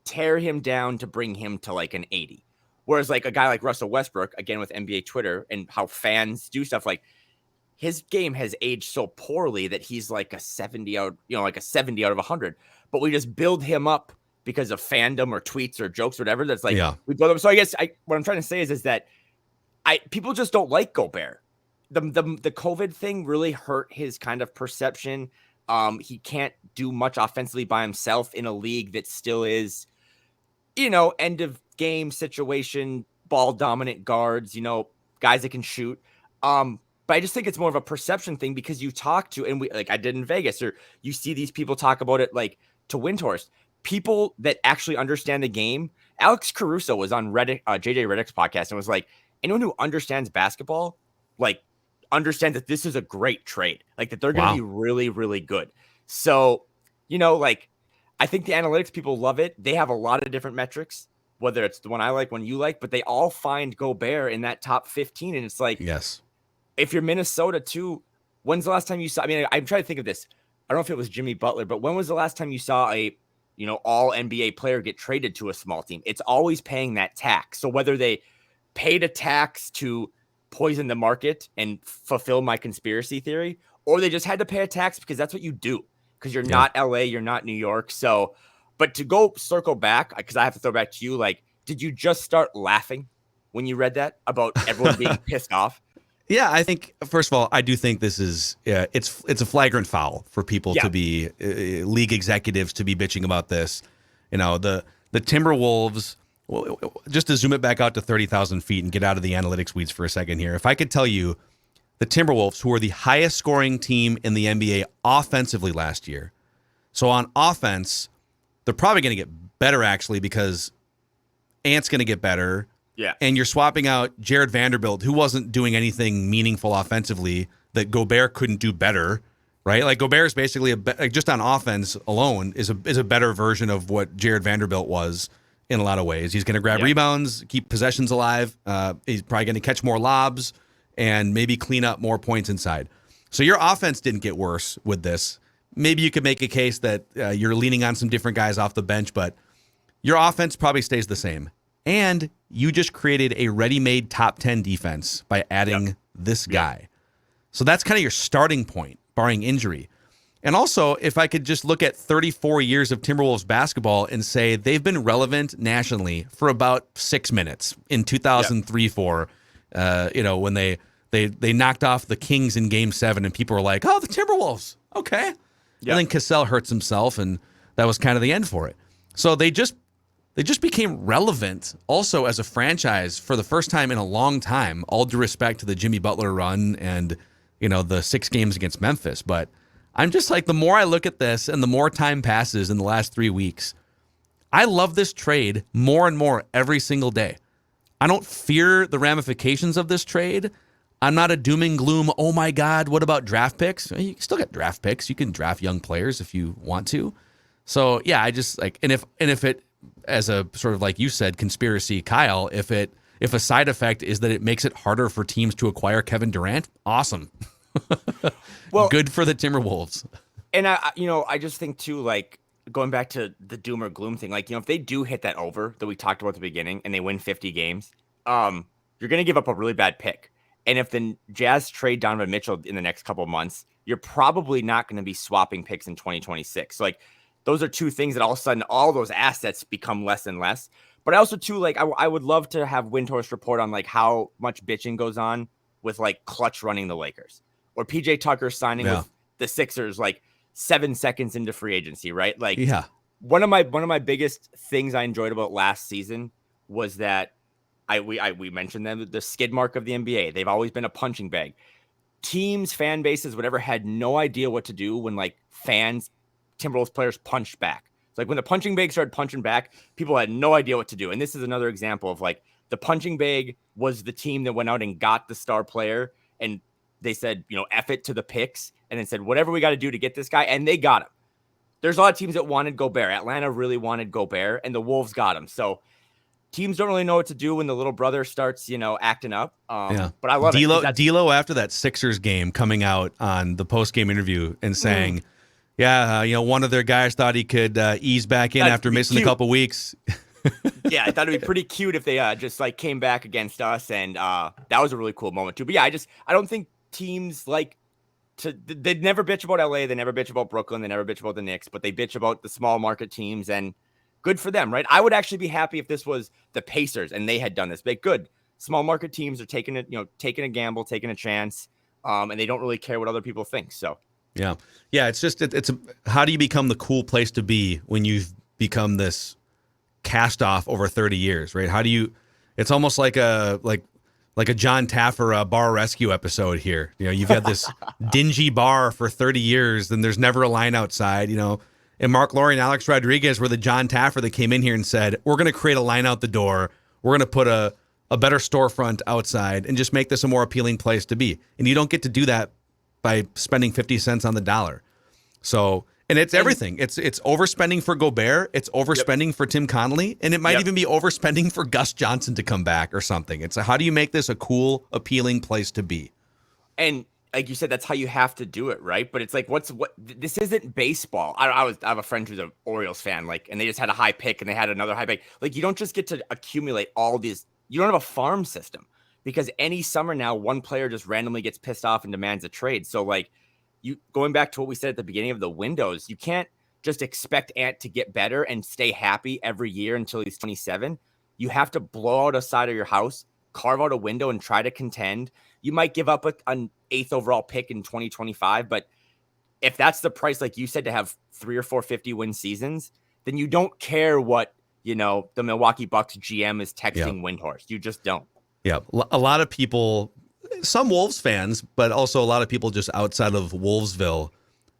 tear him down to bring him to like an 80. Whereas like a guy like Russell Westbrook, again with NBA Twitter and how fans do stuff, like his game has aged so poorly that he's like a 70 out, like a 70 out of 100. But we just build him up because of fandom or tweets or jokes or whatever. That's like, we build him. So I guess what I'm trying to say is that people just don't like Gobert. The COVID thing really hurt his kind of perception. He can't do much offensively by himself in a league that still is, end of game situation, ball dominant guards, guys that can shoot. But I just think it's more of a perception thing because you talk to, and like I did in Vegas, or you see these people talk about it like to Windhorst. People that actually understand the game. Alex Caruso was on JJ Redick's podcast and was like, anyone who understands basketball, like, understands that this is a great trade, like that they're going to be really, really good. So, like, I think the analytics people love it. They have a lot of different metrics, whether it's the one I like, one you like, but they all find Gobert in that top 15. And it's like, yes, if you're Minnesota too, when's the last time you saw, I'm trying to think of this. I don't know if it was Jimmy Butler, but when was the last time you saw a, all NBA player get traded to a small team? It's always paying that tax. So whether they paid a tax to poison the market and fulfill my conspiracy theory, or they just had to pay a tax because that's what you do, because you're not LA, you're not New York. So, but to go circle back, because I have to throw back to you, like, did you just start laughing when you read that about everyone being pissed off? Yeah, I think, first of all, I do think this is, it's a flagrant foul for people to be, league executives to be bitching about this. The Timberwolves, just to zoom it back out to 30,000 feet and get out of the analytics weeds for a second here. If I could tell you, the Timberwolves, who are the highest scoring team in the NBA offensively last year. So on offense, they're probably going to get better, actually, because Ant's going to get better. Yeah. And you're swapping out Jared Vanderbilt, who wasn't doing anything meaningful offensively, that Gobert couldn't do better, right? Like, Gobert is basically just on offense alone is a better version of what Jared Vanderbilt was in a lot of ways. He's going to grab rebounds, keep possessions alive. He's probably going to catch more lobs and maybe clean up more points inside. So your offense didn't get worse with this. Maybe you could make a case that you're leaning on some different guys off the bench, but your offense probably stays the same. And you just created a ready-made top 10 defense by adding this guy. So that's kind of your starting point, barring injury. And also, if I could just look at 34 years of Timberwolves basketball and say they've been relevant nationally for about 6 minutes in 2003-4, when they knocked off the Kings in Game 7 and people were like, oh, the Timberwolves, okay. Yep. And then Cassell hurts himself, and that was kind of the end for it. So they just became relevant also as a franchise for the first time in a long time, all due respect to the Jimmy Butler run and, the 6 games against Memphis. But I'm just like, the more I look at this and the more time passes in the last 3 weeks, I love this trade more and more every single day. I don't fear the ramifications of this trade. I'm not a doom and gloom, oh my God, what about draft picks? You can still get draft picks. You can draft young players if you want to. So yeah, I just like, and if it, as a sort of, like you said, conspiracy, Kyle, if a side effect is that it makes it harder for teams to acquire Kevin Durant, awesome. Well, good for the Timberwolves. And I just think too, like going back to the doom or gloom thing, like, if they do hit that over that we talked about at the beginning and they win 50 games, you're going to give up a really bad pick. And if the Jazz trade Donovan Mitchell in the next couple of months, you're probably not going to be swapping picks in 2026. So, like, those are two things that all of a sudden all those assets become less and less. But I also too, like, I would love to have Windhorst report on like how much bitching goes on with like Clutch running the Lakers or PJ Tucker signing with the Sixers like 7 seconds into free agency, right? Like, one of my biggest things I enjoyed about last season was that we mentioned them, the skid mark of the NBA. They've always been a punching bag. Teams, fan bases, whatever, had no idea what to do when like fans, Timberwolves players punched back. It's like when the punching bag started punching back, people had no idea what to do. And this is another example of like the punching bag was the team that went out and got the star player, and they said, F it to the picks, and then said, whatever we got to do to get this guy, and they got him. There's a lot of teams that wanted Gobert. Atlanta really wanted Gobert, and the Wolves got him. So teams don't really know what to do when the little brother starts, acting up. But I love it. D'Lo, after that Sixers game, coming out on the post-game interview and saying, one of their guys thought he could ease back in after missing a couple weeks. Yeah, I thought it'd be pretty cute if they just like came back against us, and that was a really cool moment too. But yeah, I don't think teams like they never bitch about LA, they never bitch about Brooklyn, they never bitch about the Knicks, but they bitch about the small market teams, and good for them, right? I would actually be happy if this was the Pacers and they had done this. But good, small market teams are taking a gamble, taking a chance, and they don't really care what other people think. So yeah, it's just it's how do you become the cool place to be when you've become this cast off over 30 years, right? How do you? It's almost like a John Taffer bar rescue episode here. You've had this dingy bar for 30 years, and there's never a line outside. And Mark Lowry and Alex Rodriguez were the John Taffer that came in here and said, we're going to create a line out the door. We're going to put a better storefront outside and just make this a more appealing place to be. And you don't get to do that by spending 50 cents on the dollar. So, and it's everything. It's overspending for Gobert. It's overspending for Tim Connolly. And it might even be overspending for Gus Johnson to come back or something. It's how do you make this a cool, appealing place to be? And like you said, that's how you have to do it, right? But it's like, this isn't baseball. I have a friend who's an Orioles fan, like, and they just had a high pick and they had another high pick. Like, you don't just get to accumulate all these. You don't have a farm system because any summer now, one player just randomly gets pissed off and demands a trade. So like, going back to what we said at the beginning of the windows, you can't just expect Ant to get better and stay happy every year until he's 27. You have to blow out a side of your house, carve out a window, and try to contend. You might give up an 8th overall pick in 2025, but if that's the price, like you said, to have 3 or 4 50-win seasons, then you don't care what, the Milwaukee Bucks GM is texting Windhorst. You just don't. Yeah, a lot of people, some Wolves fans, but also a lot of people just outside of Wolvesville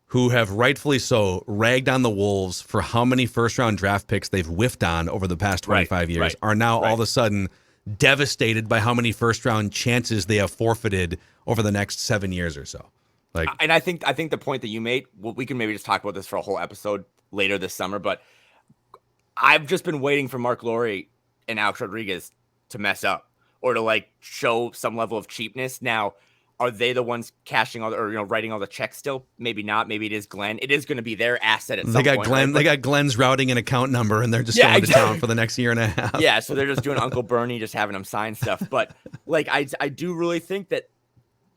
who have rightfully so ragged on the Wolves for how many first-round draft picks they've whiffed on over the past 25 years are now all of a sudden devastated by how many first-round chances they have forfeited over the next 7 years or so. Like, and I think the point that you made, we can maybe just talk about this for a whole episode later this summer, but I've just been waiting for Mark Lowry and Alex Rodriguez to mess up or to like show some level of cheapness. Now, are they the ones cashing all writing all the checks still? Maybe not. Maybe it is Glenn. It is going to be their asset at some point. Glenn. They got Glenn's routing and account number, and they're just going to town for the next year and a half. Yeah, so they're just doing Uncle Bernie, just having him sign stuff. But like, I do really think that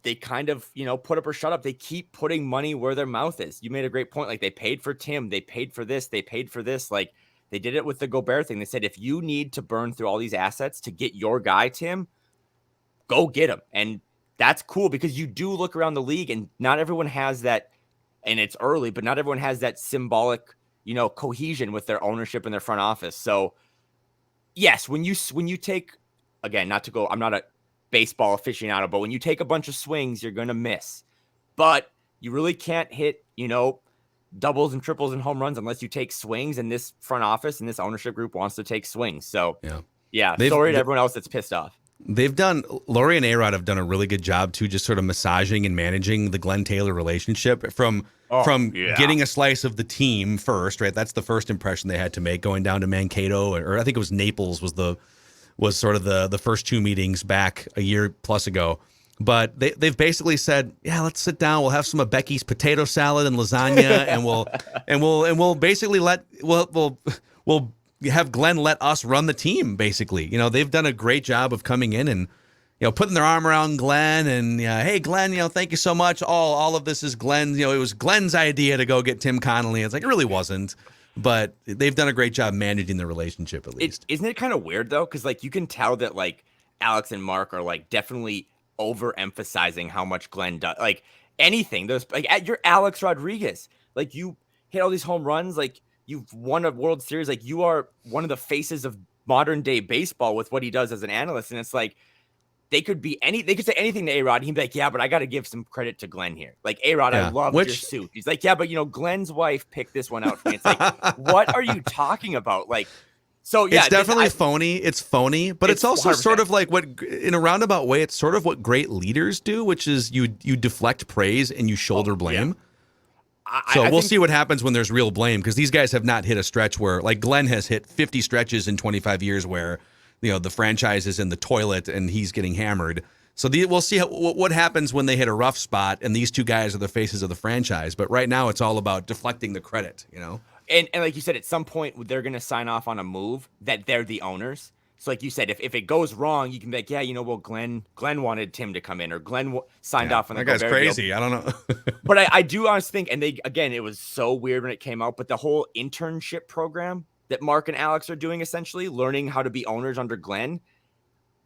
they kind of, put up or shut up. They keep putting money where their mouth is. You made a great point. Like, they paid for Tim. They paid for this. They paid for this. Like, they did it with the Gobert thing. They said, if you need to burn through all these assets to get your guy, Tim, go get him. And that's cool because you do look around the league and not everyone has that, and it's early, but not everyone has that symbolic, cohesion with their ownership and their front office. So yes, when you take, again, I'm not a baseball aficionado, but when you take a bunch of swings, you're going to miss, but you really can't hit, doubles and triples and home runs unless you take swings, and this front office and this ownership group wants to take swings. So yeah, sorry to everyone else that's pissed off. Lowry and A-Rod have done a really good job too, just sort of massaging and managing the Glenn Taylor relationship from getting a slice of the team first, right? That's the first impression they had to make, going down to Mankato, or I think it was Naples was sort of the first two meetings back a year plus ago. But they've basically said, yeah, let's sit down. We'll have some of Becky's potato salad and lasagna, and we'll basically we'll have Glenn let us run the team. Basically, they've done a great job of coming in and putting their arm around Glenn and hey Glenn, thank you so much. All of this is Glenn. It was Glenn's idea to go get Tim Connolly. It's like it really wasn't, but they've done a great job managing the relationship at least. Isn't it kind of weird though? Because you can tell that Alex and Mark are definitely overemphasizing how much Glenn does. Anything. Those you're Alex Rodriguez. You hit all these home runs. You've won a World Series. You are one of the faces of modern day baseball with what he does as an analyst. And it's they could say anything to A-Rod. He'd be like, yeah, but I got to give some credit to Glenn here. A-Rod, I love your suit. He's like, yeah, but Glenn's wife picked this one out for me. It's what are you talking about? So yeah, it's definitely phony. It's phony, but it's also 100%. Sort of what, in a roundabout way, it's sort of what great leaders do, which is you deflect praise and you shoulder blame. Yeah. We'll see what happens when there's real blame, because these guys have not hit a stretch where, Glenn has hit 50 stretches in 25 years where, the franchise is in the toilet and he's getting hammered. So we'll see what happens when they hit a rough spot and these two guys are the faces of the franchise. But right now it's all about deflecting the credit, And like you said, at some point they're going to sign off on a move that they're the owners. So like you said, if it goes wrong, you can be like, yeah, Glenn wanted Tim to come in, or Glenn signed off on the Gobert. That guy's crazy. Deal. I don't know. But I do honestly think, and it was so weird when it came out, but the whole internship program that Mark and Alex are doing, essentially learning how to be owners under Glenn,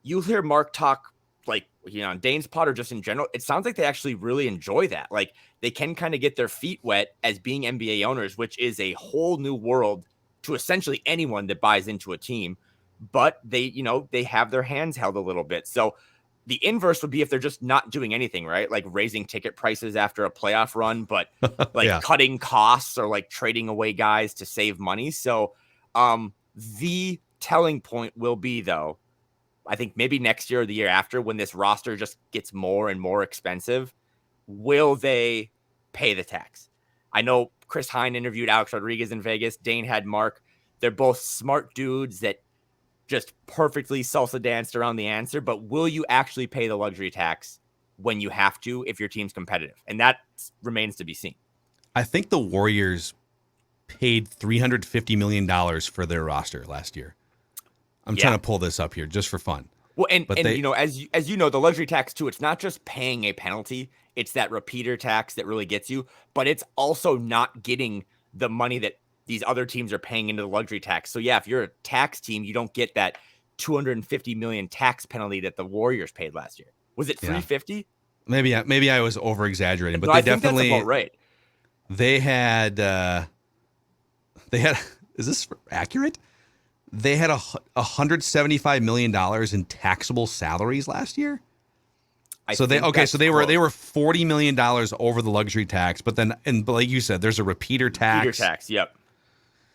you'll hear Mark talk on Dane's pod or just in general. It sounds like they actually really enjoy that. They can kind of get their feet wet as being NBA owners, which is a whole new world to essentially anyone that buys into a team. But they have their hands held a little bit. So the inverse would be if they're just not doing anything, right? Raising ticket prices after a playoff run, but cutting costs or trading away guys to save money. So the telling point will be, though, I think maybe next year or the year after, when this roster just gets more and more expensive, will they pay the tax? I know Chris Hine interviewed Alex Rodriguez in Vegas. Dane had Mark. They're both smart dudes that just perfectly salsa danced around the answer. But will you actually pay the luxury tax when you have to, if your team's competitive? And that remains to be seen. I think the Warriors paid $350 million for their roster last year. I'm trying to pull this up here just for fun. Well, as you know, the luxury tax too, it's not just paying a penalty. It's that repeater tax that really gets you, but it's also not getting the money that these other teams are paying into the luxury tax. So yeah, if you're a tax team, you don't get that $250 million tax penalty that the Warriors paid last year. Was it 350? Maybe I was over exaggerating, but no, they definitely, that's about right. They had, is this accurate? They had $175 million in taxable salaries last year. So they were $40 million over the luxury tax, but like you said, there's a repeater tax. Repeater tax, yep.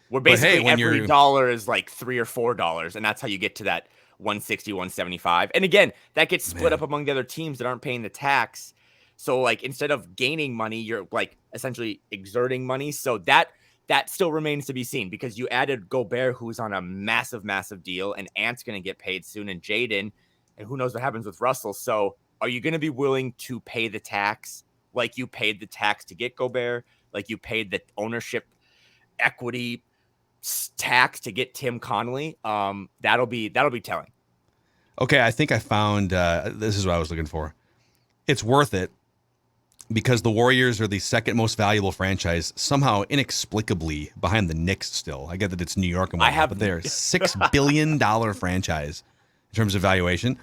Where basically every dollar is $3 or $4, and that's how you get to that 160, 175. And again, that gets split up among the other teams that aren't paying the tax. So instead of gaining money, you're essentially exerting money. So that still remains to be seen, because you added Gobert, who's on a massive, massive deal, and Ant's going to get paid soon, and Jaden, and who knows what happens with Russell. So are you going to be willing to pay the tax like you paid the tax to get Gobert, like you paid the ownership equity tax to get Tim Connolly? That'll be telling. Okay, I think I found this is what I was looking for. It's worth it, because the Warriors are the second most valuable franchise, somehow inexplicably behind the Knicks still. I get that it's New York and whatnot, but they're a $6 billion franchise in terms of valuation.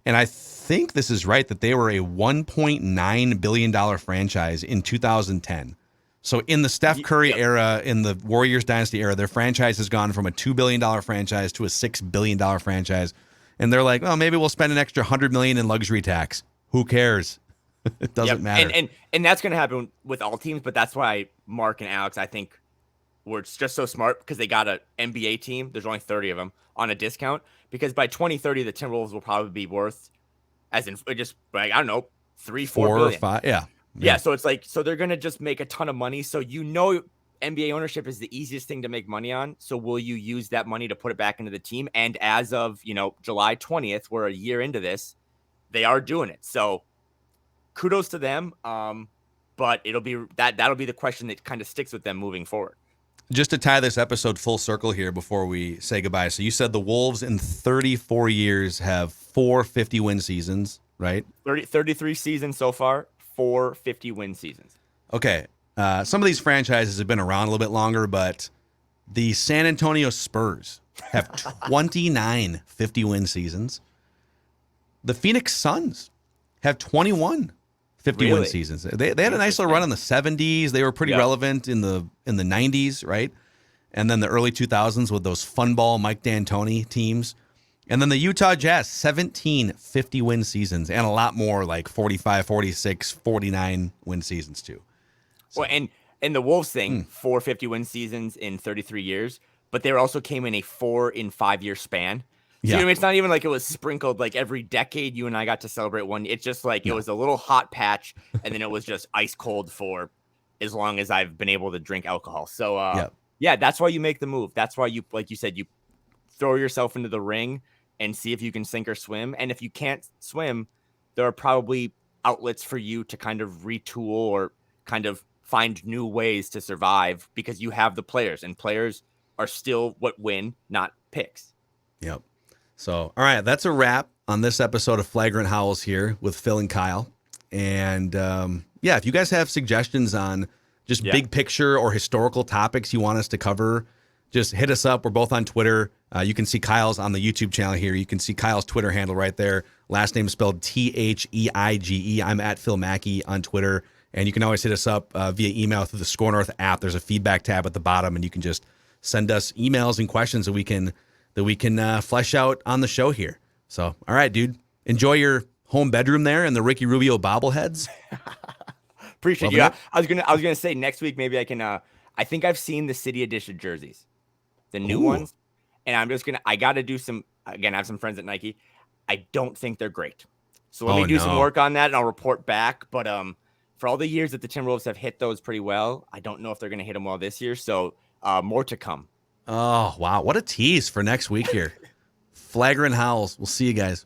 And I think this is right, that they were a $1.9 billion franchise in 2010. So in the Steph Curry era, in the Warriors dynasty era, their franchise has gone from a $2 billion franchise to a $6 billion franchise. And they're like, well, maybe we'll spend an extra $100 million in luxury tax. Who cares? It doesn't matter. And that's going to happen with all teams, but that's why Mark and Alex, I think, were just so smart, because they got an NBA team. There's only 30 of them on a discount, because by 2030, the Timberwolves will probably be worth, as in just I don't know, 3-4 billion. 5, yeah. Yeah, so it's so they're going to just make a ton of money. So NBA ownership is the easiest thing to make money on. So will you use that money to put it back into the team? And as of, July 20th, we're a year into this, they are doing it. So kudos to them. But that'll be the question that kind of sticks with them moving forward. Just to tie this episode full circle here before we say goodbye. So you said the Wolves in 34 years have 4 50-win seasons, right? 33 seasons so far, 4 50-win seasons. Okay. Some of these franchises have been around a little bit longer, but the San Antonio Spurs have 29 50-win seasons. The Phoenix Suns have 21 50-win seasons. They had a nice little run in the 70s. They were pretty relevant in the 90s, right? And then the early 2000s with those fun ball Mike D'Antoni teams. And then the Utah Jazz, 17 50-win seasons and a lot more like 45, 46, 49 win seasons too. So. Well, and the Wolves thing, 4 50-win seasons in 33 years, but they also came in a 4 in 5 year span. So, you know, it's not even like it was sprinkled like every decade you and I got to celebrate one. It's just like it was a little hot patch, and then it was just ice cold for as long as I've been able to drink alcohol. So, yeah, that's why you make the move. That's why you, like you said, you throw yourself into the ring and see if you can sink or swim. And if you can't swim, there are probably outlets for you to kind of retool or kind of find new ways to survive because you have the players, and players are still what win, not picks. Yep. So, all right, that's a wrap on this episode of Flagrant Howls here with Phil and Kyle. And if you guys have suggestions on just big picture or historical topics you want us to cover, just hit us up. We're both on Twitter. You can see Kyle's on the YouTube channel here. You can see Kyle's Twitter handle right there. Last name spelled Theige. I'm at Phil Mackey on Twitter. And you can always hit us up via email through the Score North app. There's a feedback tab at the bottom, and you can just send us emails and questions that we can flesh out on the show here. So, all right, dude, enjoy your home bedroom there and the Ricky Rubio bobbleheads. Appreciate you. I was gonna say next week maybe I can. I think I've seen the City Edition jerseys, the new ones, and I got to do some. Again, I have some friends at Nike. I don't think they're great, so let me do some work on that, and I'll report back. But for all the years that the Timberwolves have hit those pretty well, I don't know if they're gonna hit them well this year. So more to come. Oh, wow. What a tease for next week here. Flagrant Howls. We'll see you guys.